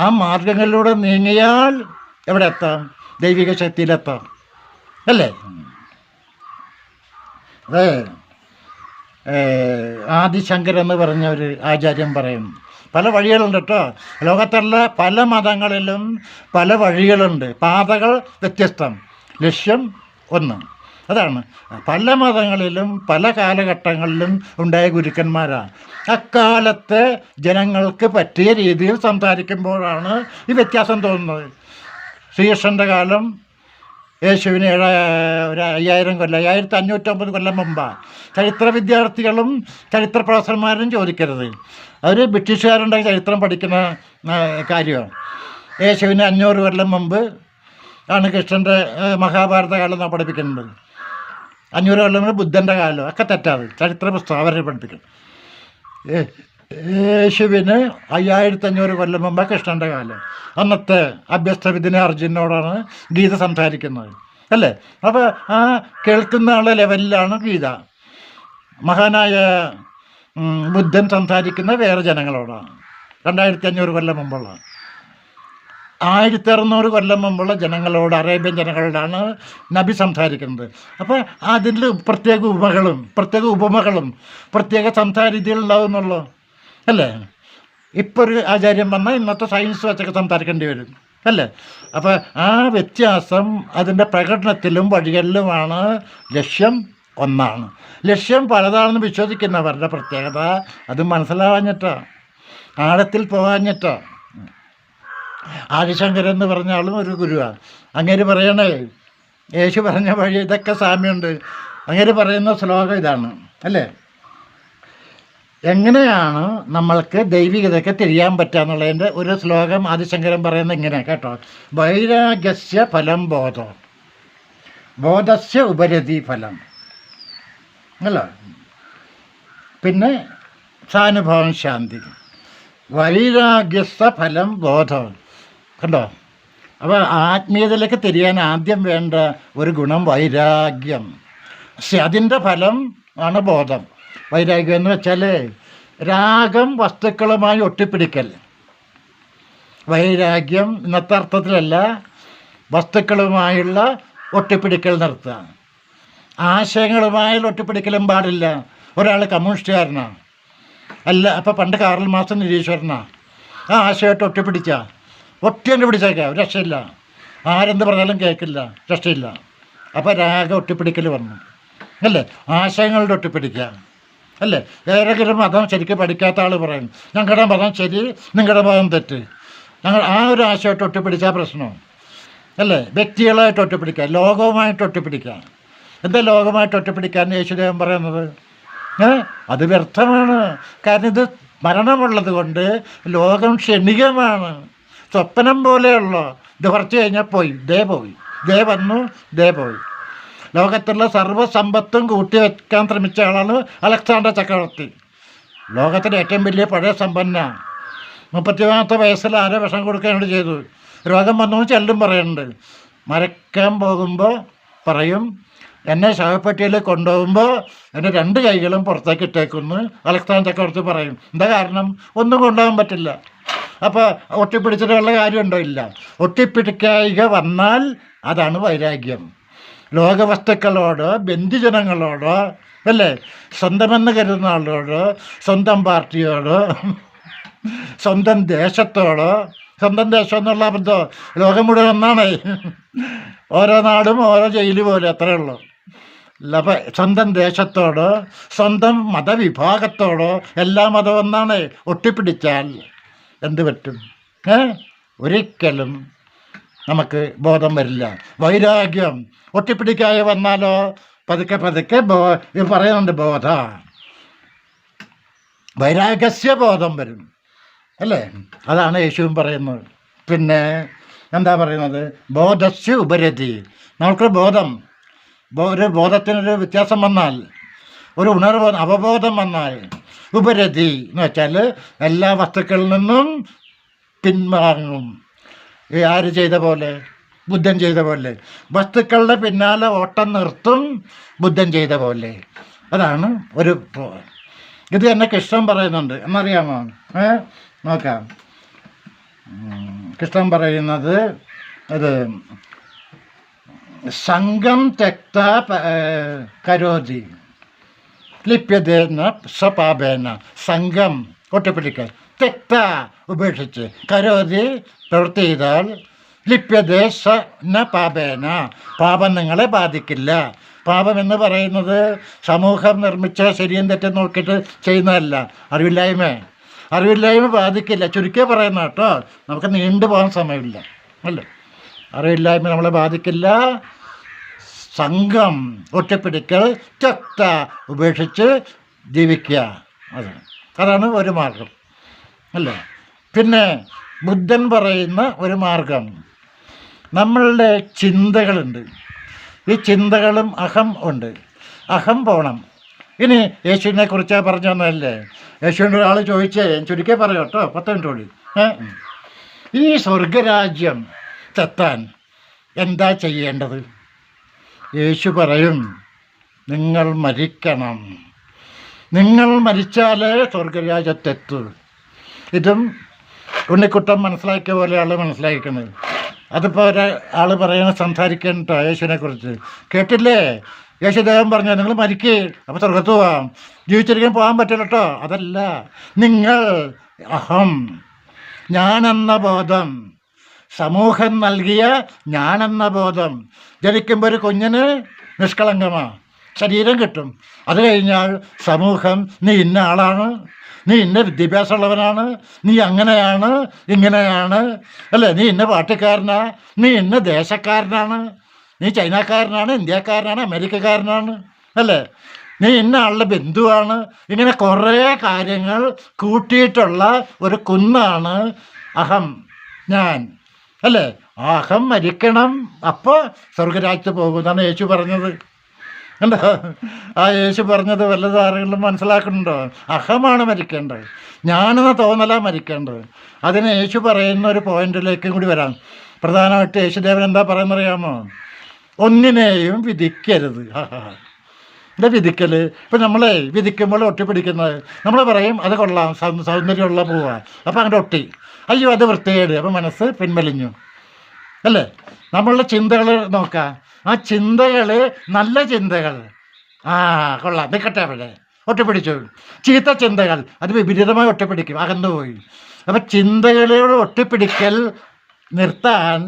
ആ മാർഗങ്ങളിലൂടെ നീങ്ങിയാൽ എവിടെ എത്താം? ദൈവിക ശക്തിയിലെത്താം, അല്ലേ? അതെ, ആദിശങ്കർ എന്ന് പറഞ്ഞ ഒരു ആചാര്യൻ പറയും, പല വഴികളുണ്ട് കേട്ടോ. ലോകത്തുള്ള പല മതങ്ങളിലും പല വഴികളുണ്ട്, പാതകൾ വ്യത്യസ്തം, ലക്ഷ്യം ഒന്ന്. അതാണ് പല മതങ്ങളിലും പല കാലഘട്ടങ്ങളിലും ഉണ്ടായ ഗുരുക്കന്മാരാണ്. അക്കാലത്തെ ജനങ്ങൾക്ക് പറ്റിയ രീതിയിൽ സംസാരിക്കുമ്പോഴാണ് ഈ വ്യത്യാസം തോന്നുന്നത്. ശ്രീകൃഷ്ണൻ്റെ കാലം യേശുവിന് ഒരു 5000 കൊല്ലം, 1550 കൊല്ലം മുമ്പാണ്. ചരിത്ര വിദ്യാർത്ഥികളും ചരിത്ര പ്രൊഫസർമാരും ചോദിക്കരുത്, അവർ ബ്രിട്ടീഷുകാരുടെ ചരിത്രം പഠിക്കുന്ന കാര്യമാണ്. യേശുവിന് 500 കൊല്ലം മുമ്പ് ആണ് കൃഷ്ണൻ്റെ മഹാഭാരത കാലം നാം പഠിപ്പിക്കുന്നത്. 500 കൊല്ലം മുമ്പ് ബുദ്ധൻ്റെ കാലം, ഒക്കെ തെറ്റാത്. ചരിത്ര പുസ്തകം അവരെ പഠിപ്പിക്കും. യേശുവിന് 5500 കൊല്ലം മുമ്പ് കൃഷ്ണൻ്റെ കാലം. അന്നത്തെ അഭ്യസ്തവിദ്യനെ അർജുനോടാണ് ഗീത സംസാരിക്കുന്നത്, അല്ലേ? അപ്പോൾ ആ കേൾക്കുന്ന ആളെ ലെവലിലാണ് ഗീത. മഹാനായ ബുദ്ധൻ സംസാരിക്കുന്ന വേറെ ജനങ്ങളോടാണ്. 2500 കൊല്ലം മുമ്പുള്ള 1600 കൊല്ലം മുമ്പുള്ള ജനങ്ങളോട്, അറേബ്യൻ ജനങ്ങളോടാണ് നബി സംസാരിക്കുന്നത്. അപ്പോൾ അതിൽ പ്രത്യേക ഉപമകളും പ്രത്യേക സംസാര രീതികളുണ്ടാവുന്നുള്ളൂ, അല്ലേ? ഇപ്പോൾ ഒരു ആചാര്യം വന്നാൽ ഇന്നത്തെ സയൻസ് വെച്ചൊക്കെ സംസാരിക്കേണ്ടി വരും, അല്ലേ? അപ്പോൾ ആ വ്യത്യാസം അതിൻ്റെ പ്രകടനത്തിലും വഴികളിലുമാണ്. ലക്ഷ്യം ഒന്നാണ്. ലക്ഷ്യം പലതാണെന്ന് വിശ്വസിക്കുന്നവരുടെ പ്രത്യേകത അത് മനസ്സിലാവാഞ്ഞിട്ടോ, ആഴത്തിൽ പോകാഞ്ഞിട്ടോ. ആദിശങ്കരൻ എന്ന് പറഞ്ഞ ആളും ഒരു ഗുരുവാണ്. അങ്ങേര് പറയണേ, യേശു പറഞ്ഞ വഴി ഇതൊക്കെ സാമ്യമുണ്ട്. അങ്ങേര് പറയുന്ന ശ്ലോകം ഇതാണ്, അല്ലേ? എങ്ങനെയാണ് നമ്മൾക്ക് ദൈവികതയ്ക്ക് തിരിയാൻ പറ്റുക എന്നുള്ളതിൻ്റെ ഒരു ശ്ലോകം ആദിശങ്കരൻ പറയുന്നത് ഇങ്ങനെ കേട്ടോ. വൈരാഗ്യസ്യ ഫലം ബോധം, ബോധസ്യ ഉപരതി ഫലം അല്ല. പിന്നെ സാനുഭവം ശാന്തി, വൈരാഗ്യസ്യ ഫലം ബോധം കണ്ടോ. അപ്പോൾ ആത്മീയതയിലേക്ക് തിരിയാൻ ആദ്യം വേണ്ട ഒരു ഗുണം വൈരാഗ്യം. പക്ഷെ അതിൻ്റെ ഫലം ആണ് ബോധം. വൈരാഗ്യം എന്ന് വെച്ചാൽ രാഗം വസ്തുക്കളുമായി ഒട്ടിപ്പിടിക്കൽ. വൈരാഗ്യം ഇന്നത്തെ അർത്ഥത്തിലല്ല, വസ്തുക്കളുമായുള്ള ഒട്ടിപ്പിടിക്കൽ നിർത്തുക. ആശയങ്ങളുമായി ഒട്ടിപ്പിടിക്കലും പാടില്ല. ഒരാൾ കമ്മ്യൂണിസ്റ്റുകാരനാണ് അല്ല, അപ്പോൾ പണ്ട് കാറൽ മാർക്സ് നിരീശ്വരനാണ്. ആ ആശയമായിട്ട് ഒട്ടിപ്പിടിച്ച ഒറ്റ പിടിച്ചേക്കാം, രക്ഷയില്ല. ആരെന്ത് പറഞ്ഞാലും കേൾക്കില്ല, രക്ഷയില്ല. അപ്പോൾ രാഗം ഒട്ടിപ്പിടിക്കൽ വന്നു അല്ലേ. ആശയങ്ങളുടെ ഒട്ടിപ്പിടിക്കുക അല്ലേ. ഏതെങ്കിലും മതം ശരിക്കും പഠിക്കാത്ത ആൾ പറയും ഞങ്ങളുടെ മതം ശരി, നിങ്ങളുടെ മതം തെറ്റ്. ഞങ്ങൾ ആ ഒരു ആശയമായിട്ട് ഒട്ടിപ്പിടിച്ചാൽ പ്രശ്നം അല്ലേ. വ്യക്തികളായിട്ട് ഒട്ടിപ്പിടിക്കുക, ലോകവുമായിട്ട് ഒട്ടിപ്പിടിക്കുക. എന്താ ലോകമായിട്ട് ഒട്ടിപ്പിടിക്കാൻ യേശുദേവൻ പറയുന്നത്? അത് വ്യർത്ഥമാണ്. കാരണം ഇത് മരണമുള്ളത് കൊണ്ട് ലോകം ക്ഷണികമാണ്, സ്വപ്നം പോലെയുള്ള. ഇത് കുറച്ച് കഴിഞ്ഞാൽ പോയി, പോയി, വന്നു, പോയി. ലോകത്തുള്ള സർവ്വസമ്പത്തും കൂട്ടിവെക്കാൻ ശ്രമിച്ച ആളാണ് അലക്സാണ്ടർ ചക്രവർത്തി. ലോകത്തിൻ്റെ ഏറ്റവും വലിയ പഴയ സമ്പന്ന. 34 വയസ്സിൽ ആരോ വിഷം കൊടുക്കാനായിട്ട് ചെയ്തു. രോഗം വന്നു ചെല്ലും പറയുന്നുണ്ട്. മരക്കാൻ പോകുമ്പോൾ പറയും എന്നെ ശവപ്പെട്ടിയിൽ കൊണ്ടുപോകുമ്പോൾ എൻ്റെ 2 കൈകളും പുറത്തേക്ക് ഇട്ടേക്കുമെന്ന് അലക്സാണ്ടർ ചക്രവർത്തി പറയും. എന്താ കാരണം? ഒന്നും കൊണ്ടുപോകാൻ പറ്റില്ല. അപ്പോൾ ഒട്ടിപ്പിടിച്ചിട്ടുള്ള കാര്യമുണ്ടോ? ഇല്ല. ഒട്ടിപ്പിടിക്കായിക വന്നാൽ അതാണ് വൈരാഗ്യം. ലോകവസ്തുക്കളോട്, ബന്ധുജനങ്ങളോട് അല്ലേ, സ്വന്തമെന്ന് കരുതുന്ന ആളോട്, സ്വന്തം പാർട്ടിയോട്, സ്വന്തം ദേശത്തോട്. സ്വന്തം ദേശം എന്നുള്ള അബദ്ധം ലോകം മുഴുവൻ ഒന്നാണ്. ഓരോ നാടും ഓരോ ജയില് പോലെ, അത്രേ ഉള്ളൂ. അപ്പം സ്വന്തം ദേശത്തോട്, സ്വന്തം മതവിഭാഗത്തോട്, എല്ലാ മതവും ഒന്നാണ്. ഒട്ടിപ്പിടിച്ചാൽ എന്ത് പറ്റും? ഒരിക്കലും നമുക്ക് ബോധം വരില്ല. വൈരാഗ്യം ഒട്ടിപ്പിടിക്കാതെ വന്നാലോ പതുക്കെ പതുക്കെ പറയുന്നുണ്ട് ബോധ, വൈരാഗ്യസ്യ ബോധം വരും അല്ലേ. അതാണ് യേശുവും പറയുന്നത്. പിന്നെ എന്താ പറയുന്നത്? ബോധസ്യ ഉപരതി. നമുക്ക് ഒരു ബോധത്തിനൊരു വ്യത്യാസം വന്നാൽ, ഒരു ഉണർവ് അവബോധം വന്നാൽ, ഉപരതി എന്ന് വെച്ചാൽ എല്ലാ വസ്തുക്കളിൽ നിന്നും പിൻവാങ്ങും. ആര് ചെയ്ത പോലെ? ബുദ്ധൻ ചെയ്ത പോലെ. വസ്തുക്കളുടെ പിന്നാലെ ഓട്ടം നിർത്തും, ബുദ്ധൻ ചെയ്ത പോലെ. അതാണ് ഒരു. ഇത് തന്നെ കൃഷ്ണൻ പറയുന്നുണ്ട്, എന്നറിയാമോ? നോക്കാം. കൃഷ്ണൻ പറയുന്നത് ഇത് സംഘം തെക്ത കരോതി ലിപ്യതേന സ്വപാപേന. സംഘം ഒറ്റപ്പിടിക്കൽ, തെക്ത ഉപേക്ഷിച്ച്, കരോതി പ്രവൃത്തി ചെയ്താൽ, ലിപ്യതേ സ പാപേന പാപം നിങ്ങളെ ബാധിക്കില്ല. പാപം എന്ന് പറയുന്നത് സമൂഹം നിർമ്മിച്ച ശരിയും തെറ്റും നോക്കിയിട്ട് ചെയ്യുന്നതല്ല. അറിവില്ലായ്മ ബാധിക്കില്ല. ചുരുക്കി പറയുന്ന കേട്ടോ, നമുക്ക് നീണ്ടു പോകാൻ സമയമില്ല അല്ലേ. അറിവില്ലായ്മ നമ്മളെ ബാധിക്കില്ല. സംഘം ഒറ്റപ്പിടിക്കൽ, തെക്ത ഉപേക്ഷിച്ച് ജീവിക്കുക, അതാണ് ഒരു മാർഗം അല്ലേ. പിന്നെ ബുദ്ധൻ പറയുന്ന ഒരു മാർഗം, നമ്മളുടെ ചിന്തകളുണ്ട്. ഈ ചിന്തകളും അഹം ഉണ്ട്. അഹം പോകണം. ഇനി യേശുവിനെ കുറിച്ചാണ് പറഞ്ഞു തന്നതല്ലേ. യേശുവിൻ്റെ ഒരാൾ ചോദിച്ചേ, ചുരുക്കി പറയും കേട്ടോ, 10 മിനിറ്റ് കൂടി. ഈ സ്വർഗരാജ്യം എത്താൻ എന്താ ചെയ്യേണ്ടത്? യേശു പറയും, നിങ്ങൾ മരിക്കണം. നിങ്ങൾ മരിച്ചാലേ സ്വർഗരാജ്യത്തെത്തൂ. ഇതും ഉണ്ണിക്കുട്ടൻ മനസ്സിലാക്കിയ പോലെയാണ് മനസ്സിലാക്കുന്നത്. അതിപ്പോൾ ഒരാൾ പറയുന്ന സംസാരിക്കട്ടോ യേശുവിനെ കുറിച്ച് കേട്ടില്ലേ? യേശുദേവൻ പറഞ്ഞു നിങ്ങൾ മരിക്കേ, അപ്പോൾ സ്വർഗത്ത് പോവാം. ജീവിച്ചിരിക്കാൻ പോകാൻ പറ്റില്ല കേട്ടോ. അതല്ല, നിങ്ങൾ അഹം, ഞാനെന്ന ബോധം, സമൂഹം നൽകിയ ഞാനെന്ന ബോധം. ജനിക്കുമ്പോൾ ഒരു കുഞ്ഞിന് നിഷ്കളങ്കമാണ്, ശരീരം കിട്ടും. അത് കഴിഞ്ഞാൽ സമൂഹം നീ ഇന്ന ആളാണ്, നീ ഇന്ന വിദ്യാഭ്യാസമുള്ളവനാണ്, നീ അങ്ങനെയാണ് ഇങ്ങനെയാണ് അല്ലേ, നീ ഇന്ന പാർട്ടിക്കാരനാ, നീ ഇന്ന ദേശക്കാരനാണ്, നീ ചൈനക്കാരനാണ്, ഇന്ത്യക്കാരനാണ്, അമേരിക്കക്കാരനാണ് അല്ലേ. നീ ഇന്ന ആളുടെ ബന്ധുവാണ്. ഇങ്ങനെ കുറേ കാര്യങ്ങൾ കൂട്ടിയിട്ടുള്ള ഒരു കുന്നാണ് അഹം, ഞാൻ. അല്ലേ? ആ അഹം മരിക്കണം, അപ്പോൾ സ്വർഗരാജ്യത്ത് പോകുമെന്നാണ് യേശു പറഞ്ഞത്. കണ്ടോ? ആ യേശു പറഞ്ഞത് വല്ലതും ആരെങ്കിലും മനസ്സിലാക്കുന്നുണ്ടോ? അഹമാണ് മരിക്കേണ്ടത്, ഞാനെന്ന തോന്നലാണ് മരിക്കേണ്ടത്. അതിന് യേശു പറയുന്ന ഒരു പോയിന്റിലേക്കും കൂടി വരാം. പ്രധാനമായിട്ട് യേശുദേവൻ എന്താ പറയുന്നറിയാമോ? ഒന്നിനെയും വിധിക്കരുത്. എന്താ വിധിക്കൽ? ഇപ്പം നമ്മളെ വിധിക്കുമ്പോൾ ഒട്ടിപ്പിടിക്കുന്നത്, നമ്മൾ പറയും അത് കൊള്ളാം, സൗന്ദര്യമുള്ള പോവാ, അപ്പം അങ്ങോട്ട് ഒട്ടി, അയ്യോ അത് വൃത്തികേട്, അപ്പം മനസ്സ് പിൻവലിഞ്ഞു. അല്ലേ? നമ്മളുടെ ചിന്തകൾ നോക്കാം. ആ ചിന്തകൾ നല്ല ചിന്തകൾ, ആ കൊള്ളാം, നിൽക്കട്ടെ, അവിടെ ഒട്ടിപ്പിടിച്ചു. ചീത്ത ചിന്തകൾ അത് വിപരീതമായി ഒട്ടിപ്പിടിക്കും, അകന്നുപോയി. അപ്പം ചിന്തകളോട് ഒട്ടിപ്പിടിക്കൽ നിർത്താൻ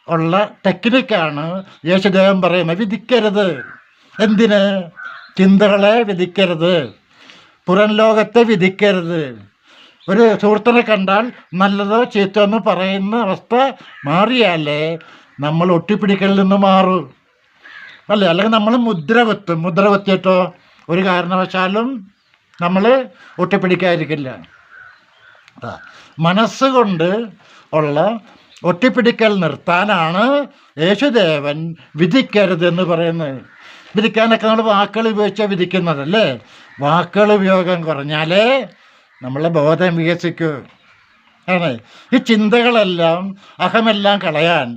ഉള്ള ടെക്നിക്കാണ് യേശുദേവൻ പറയുന്നത്. വിധിക്കരുത്. എന്തിന്? ചിന്തകളെ വിധിക്കരുത്, പുറം ലോകത്തെ വിധിക്കരുത്. ഒരു സുഹൃത്തിനെ കണ്ടാൽ നല്ലതോ ചീത്തോ എന്ന് പറയുന്ന അവസ്ഥ മാറിയാലേ നമ്മൾ ഒട്ടിപ്പിടിക്കലിൽ നിന്ന് മാറും. അല്ലേ? അല്ലെങ്കിൽ നമ്മൾ മുദ്ര കുത്തിയിട്ടോ ഒരു കാരണവശാലും നമ്മൾ ഒട്ടിപ്പിടിക്കാതിരിക്കില്ല. മനസ്സുകൊണ്ട് ഉള്ള ഒട്ടിപ്പിടിക്കൽ നിർത്താനാണ് യേശുദേവൻ വിധിക്കരുതെന്ന് പറയുന്നത്. വിധിക്കാനൊക്കെ നമ്മൾ വാക്കുകൾ ഉപയോഗിച്ചാൽ വിധിക്കുന്നതല്ലേ? വാക്കുകൾ ഉപയോഗം കുറഞ്ഞാലേ നമ്മളെ ബോധം വികസിക്കൂ. ആണ് ഈ ചിന്തകളെല്ലാം, അഹമെല്ലാം കളയാൻ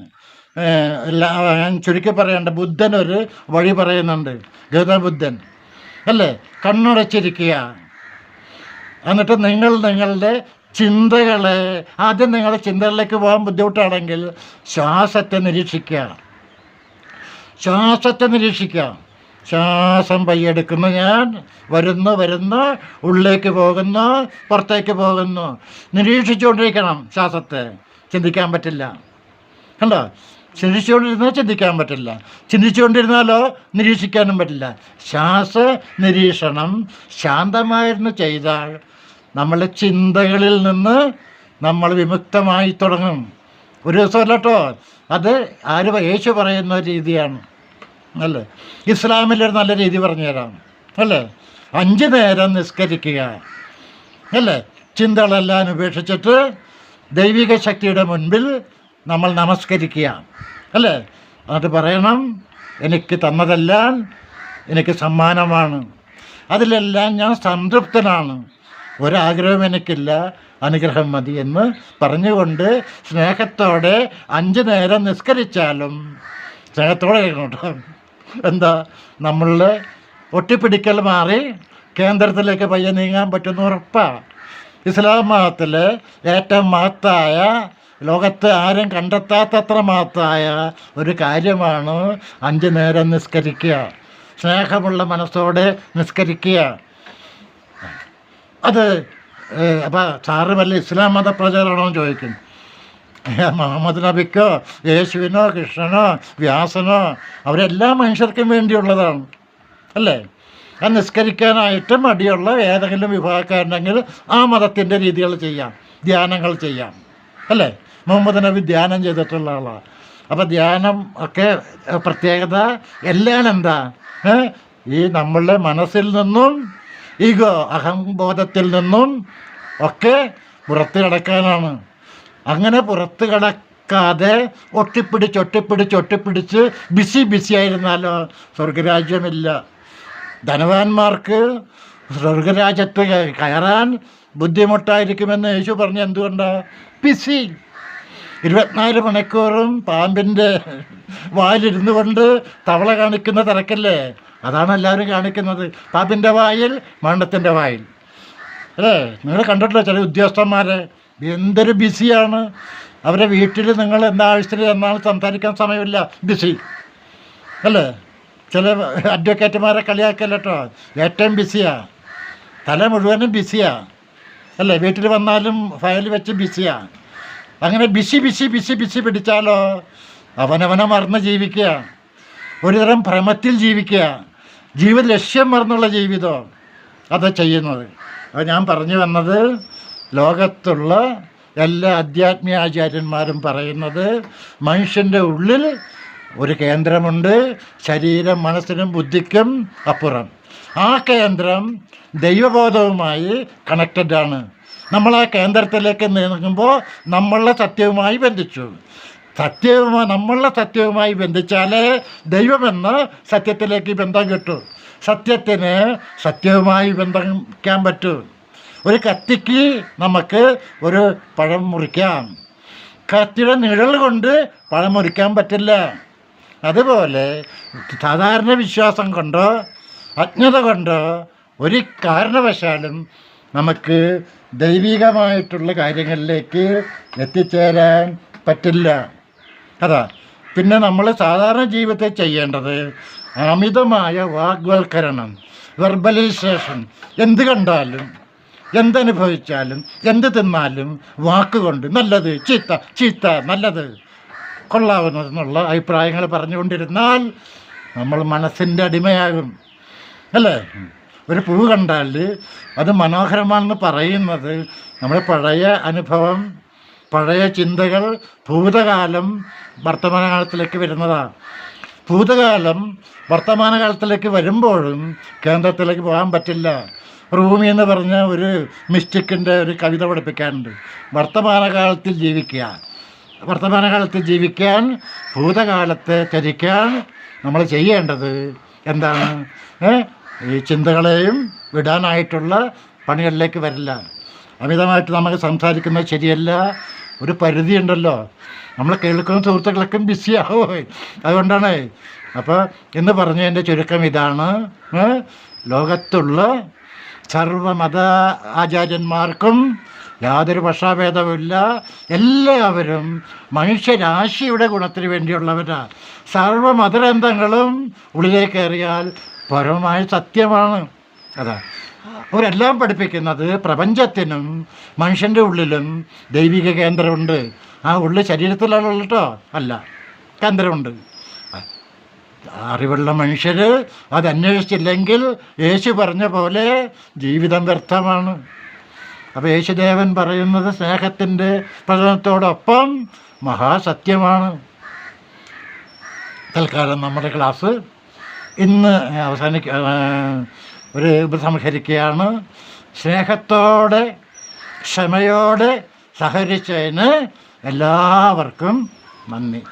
ഞാൻ ചുരുക്കി പറയേണ്ട ബുദ്ധനൊരു വഴി പറയുന്നുണ്ട്, ഗൗതമ ബുദ്ധൻ. അല്ലേ? കണ്ണുടച്ചിരിക്കുക. എന്നിട്ട് നിങ്ങളുടെ ചിന്തകളെ, ആദ്യം നിങ്ങളുടെ ചിന്തകളിലേക്ക് പോകാൻ ബുദ്ധിമുട്ടാണെങ്കിൽ ശ്വാസത്തെ നിരീക്ഷിക്കുക. ശ്വാസം പയ്യെടുക്കുന്നു, ഞാൻ വരുന്നു, ഉള്ളിലേക്ക് പോകുന്നു, പുറത്തേക്ക് പോകുന്നു. നിരീക്ഷിച്ചുകൊണ്ടിരിക്കണം ശ്വാസത്തെ. ചിന്തിക്കാൻ പറ്റില്ല. കണ്ടോ? ചിന്തിച്ചുകൊണ്ടിരുന്നാൽ ചിന്തിക്കാൻ പറ്റില്ല, ചിന്തിച്ചുകൊണ്ടിരുന്നാലോ നിരീക്ഷിക്കാനും പറ്റില്ല. ശ്വാസ നിരീക്ഷണം ശാന്തമായിരുന്നു ചെയ്താൽ നമ്മളുടെ ചിന്തകളിൽ നിന്ന് നമ്മൾ വിമുക്തമായി തുടങ്ങും. ഒരു ദിവസമല്ല കേട്ടോ, അത് യേശു പറയുന്ന രീതിയാണ്. അല്ലേ? ഇസ്ലാമിലൊരു നല്ല രീതി പറഞ്ഞു തരാം. അല്ലേ? 5 നേരം നിസ്കരിക്കുക. അല്ലേ? ചിന്തകളെല്ലാം ഉപേക്ഷിച്ചിട്ട് ദൈവിക ശക്തിയുടെ മുൻപിൽ നമ്മൾ നമസ്കരിക്കുക. അല്ലേ? എന്നിട്ട് പറയണം, എനിക്ക് തന്നതെല്ലാം എനിക്ക് സമ്മാനമാണ്, അതിലെല്ലാം ഞാൻ സംതൃപ്തനാണ്, ഒരാഗ്രഹം എനിക്കില്ല, അനുഗ്രഹം മതി എന്ന് പറഞ്ഞുകൊണ്ട് സ്നേഹത്തോടെ 5 നേരം നിസ്കരിച്ചാലും സ്നേഹത്തോടെ കേട്ടോ. എന്താ? നമ്മളുടെ ഒട്ടിപ്പിടിക്കൽ മാറി കേന്ദ്രത്തിലേക്ക് പയ്യെ നീങ്ങാൻ പറ്റുന്ന ഉറപ്പാണ്. ഇസ്ലാം മതത്തിൽ ഏറ്റവും മഹത്തായ, ലോകത്ത് ആരും കണ്ടെത്താത്തത്ര മഹത്തായ ഒരു കാര്യമാണ് 5 നേരം നിസ്കരിക്കുക. സ്നേഹമുള്ള മനസ്സോടെ നിസ്കരിക്കുക. അത് അപ്പോൾ സാറ് വല്ല ഇസ്ലാം മതപ്രചാരണമോ ചോദിക്കും. മുഹമ്മദ് നബിക്കോ യേശുവിനോ കൃഷ്ണനോ വ്യാസനോ അവരെല്ലാ മനുഷ്യർക്കും വേണ്ടിയുള്ളതാണ്. അല്ലേ? ആ നിസ്കരിക്കാനായിട്ട് മടിയുള്ള ഏതെങ്കിലും വിഭാഗക്കാരുണ്ടെങ്കിൽ ആ മതത്തിൻ്റെ രീതികൾ ചെയ്യാം, ധ്യാനങ്ങൾ ചെയ്യാം. അല്ലേ? മുഹമ്മദ് നബി ധ്യാനം ചെയ്തിട്ടുള്ള ആളാണ്. അപ്പോൾ ധ്യാനം ഒക്കെ പ്രത്യേകത എല്ലാം എന്താ? ഈ നമ്മളുടെ മനസ്സിൽ നിന്നും ഈഗോ, അഹംബോധത്തിൽ നിന്നും ഒക്കെ പുറത്ത് കിടക്കാനാണ്. അങ്ങനെ പുറത്ത് കിടക്കാതെ ഒട്ടിപ്പിടിച്ച് ബിസി ആയിരുന്നാലോ സ്വർഗരാജ്യമില്ല. ധനവാന്മാർക്ക് സ്വർഗരാജ്യത്ത് കയറാൻ ബുദ്ധിമുട്ടായിരിക്കുമെന്ന് യേശു പറഞ്ഞ എന്തുകൊണ്ടാണ്? ബിസി. 24 മണിക്കൂറും പാമ്പിൻ്റെ വായിലിരുന്നു കൊണ്ട് തവള കാണിക്കുന്ന തിരക്കല്ലേ, അതാണ് എല്ലാവരും കാണിക്കുന്നത്. പാമ്പിൻ്റെ വായിൽ, മണ്ണത്തിൻ്റെ വായിൽ. അല്ലേ? നിങ്ങൾ കണ്ടിട്ടില്ല ചില ഉദ്യോഗസ്ഥന്മാരെ എന്തൊരു ബിസിയാണ്. അവരെ വീട്ടിൽ നിങ്ങൾ എന്താ ആവശ്യത്തിന് എന്നാണ് സംസാരിക്കാൻ സമയമില്ല, ബിസി. അല്ലേ? ചില അഡ്വക്കേറ്റുമാരെ കളിയാക്കല്ല കേട്ടോ, ഏറ്റവും ബിസിയാണ്, തല മുഴുവനും ബിസിയാണ്. അല്ലേ? വീട്ടിൽ വന്നാലും ഫയൽ വെച്ച് ബിസിയാണ്. അങ്ങനെ ബിസി പിടിച്ചാലോ അവനവനെ മറന്ന് ജീവിക്കുക, ഒരുതരം ഭ്രമത്തിൽ ജീവിക്കുക, ജീവിത ലക്ഷ്യം മറന്നുള്ള ജീവിതം അത് ചെയ്യുന്നത്. അത് ഞാൻ പറഞ്ഞു വന്നത്, ലോകത്തുള്ള എല്ലാ ആധ്യാത്മിക ആചാര്യന്മാരും പറയുന്നത് മനുഷ്യൻ്റെ ഉള്ളിൽ ഒരു കേന്ദ്രമുണ്ട്, ശരീരം മനസ്സിനും ബുദ്ധിക്കും അപ്പുറം. ആ കേന്ദ്രം ദൈവബോധവുമായി കണക്റ്റഡാണ്. നമ്മൾ ആ കേന്ദ്രത്തിലേക്ക് നീങ്ങുമ്പോൾ നമ്മളുടെ സത്യവുമായി ബന്ധിച്ചു. നമ്മളുടെ സത്യവുമായി ബന്ധിച്ചാലേ ദൈവമെന്ന സത്യത്തിലേക്ക് ബന്ധം കിട്ടൂ. സത്യത്തിന് സത്യവുമായി ബന്ധിക്കാൻ പറ്റൂ. ഒരു കത്തിക്ക് നമുക്ക് ഒരു പഴം മുറിക്കാം, കത്തിയുടെ നിഴൽ കൊണ്ട് പഴം മുറിക്കാൻ പറ്റില്ല. അതുപോലെ സാധാരണ വിശ്വാസം കൊണ്ടോ അജ്ഞത കൊണ്ടോ ഒരു കാരണവശാലും നമുക്ക് ദൈവികമായിട്ടുള്ള കാര്യങ്ങളിലേക്ക് എത്തിച്ചേരാൻ പറ്റില്ല. അതാ പിന്നെ നമ്മൾ സാധാരണ ജീവിതത്തിൽ ചെയ്യേണ്ടത് അമിതമായ വാഗ്വൽക്കരണം, വെർബലൈസേഷൻ. എന്ത് കണ്ടാലും എന്തനുഭവിച്ചാലും എന്ത് തിന്നാലും വാക്കുകൊണ്ട് നല്ലത് ചീത്ത, ചീത്ത നല്ലത് കൊള്ളാവുന്നതെന്നുള്ള അഭിപ്രായങ്ങൾ പറഞ്ഞുകൊണ്ടിരുന്നാൽ നമ്മൾ മനസ്സിൻ്റെ അടിമയാകും, അല്ലേ? ഒരു പൂവ് കണ്ടാൽ അത് മനോഹരമാണെന്ന് പറയുന്നത് നമ്മുടെ പഴയ അനുഭവം, പഴയ ചിന്തകൾ, ഭൂതകാലം വർത്തമാനകാലത്തിലേക്ക് വരുന്നതാണ്. ഭൂതകാലം വർത്തമാനകാലത്തിലേക്ക് വരുമ്പോഴും കേന്ദ്രത്തിലേക്ക് പോകാൻ പറ്റില്ല. റൂമി എന്ന് പറഞ്ഞ ഒരു മിസ്റ്റിക്കിൻ്റെ ഒരു കവിത പഠിപ്പിക്കാനുണ്ട്. വർത്തമാനകാലത്തിൽ ജീവിക്കാൻ ഭൂതകാലത്തെ ത്യജിക്കാൻ നമ്മൾ ചെയ്യേണ്ടത് എന്താണ്? ഈ ചിന്തകളെയും വിടാനായിട്ടുള്ള പണികളിലേക്ക് വരില്ല. അമിതമായിട്ട് നമുക്ക് സംസാരിക്കുന്നത് ശരിയല്ല. ഒരു പരിധിയുണ്ടല്ലോ. നമ്മൾ കേൾക്കുന്ന സുഹൃത്തുക്കളൊക്കെ ബിസിയാവോ, അതുകൊണ്ടാണ്. അപ്പോൾ എന്ന് പറഞ്ഞതിൻ്റെ ചുരുക്കം ഇതാണ്: ലോകത്തുള്ള സർവമത ആചാര്യന്മാർക്കും യാതൊരു പക്ഷാഭേദവുമില്ല. എല്ലാവരും മനുഷ്യരാശിയുടെ ഗുണത്തിന് വേണ്ടിയുള്ളവരാണ്. സർവമതഗ്രന്ഥങ്ങളും ഉള്ളിലേക്ക് കയറിയാൽ പരമമായ സത്യമാണ്. അതാ അവരെല്ലാം പഠിപ്പിക്കുന്നത് പ്രപഞ്ചത്തിനും മനുഷ്യൻ്റെ ഉള്ളിലും ദൈവിക കേന്ദ്രമുണ്ട്. ആ ഉള്ളിൽ ശരീരത്തിലുള്ള കേട്ടോ അല്ല, കേന്ദ്രമുണ്ട്. അറിവുള്ള മനുഷ്യർ അത് അന്വേഷിച്ചില്ലെങ്കിൽ യേശു പറഞ്ഞ പോലെ ജീവിതം വ്യർത്ഥമാണ്. അപ്പോൾ യേശുദേവൻ പറയുന്നത് സ്നേഹത്തിൻ്റെ പ്രചരണത്തോടൊപ്പം മഹാസത്യമാണ്. തൽക്കാലം നമ്മുടെ ക്ലാസ് ഇന്ന് ഉപസംഹരിക്കുകയാണ്. സ്നേഹത്തോടെ ക്ഷമയോടെ സഹകരിച്ചതിന് എല്ലാവർക്കും നന്ദി.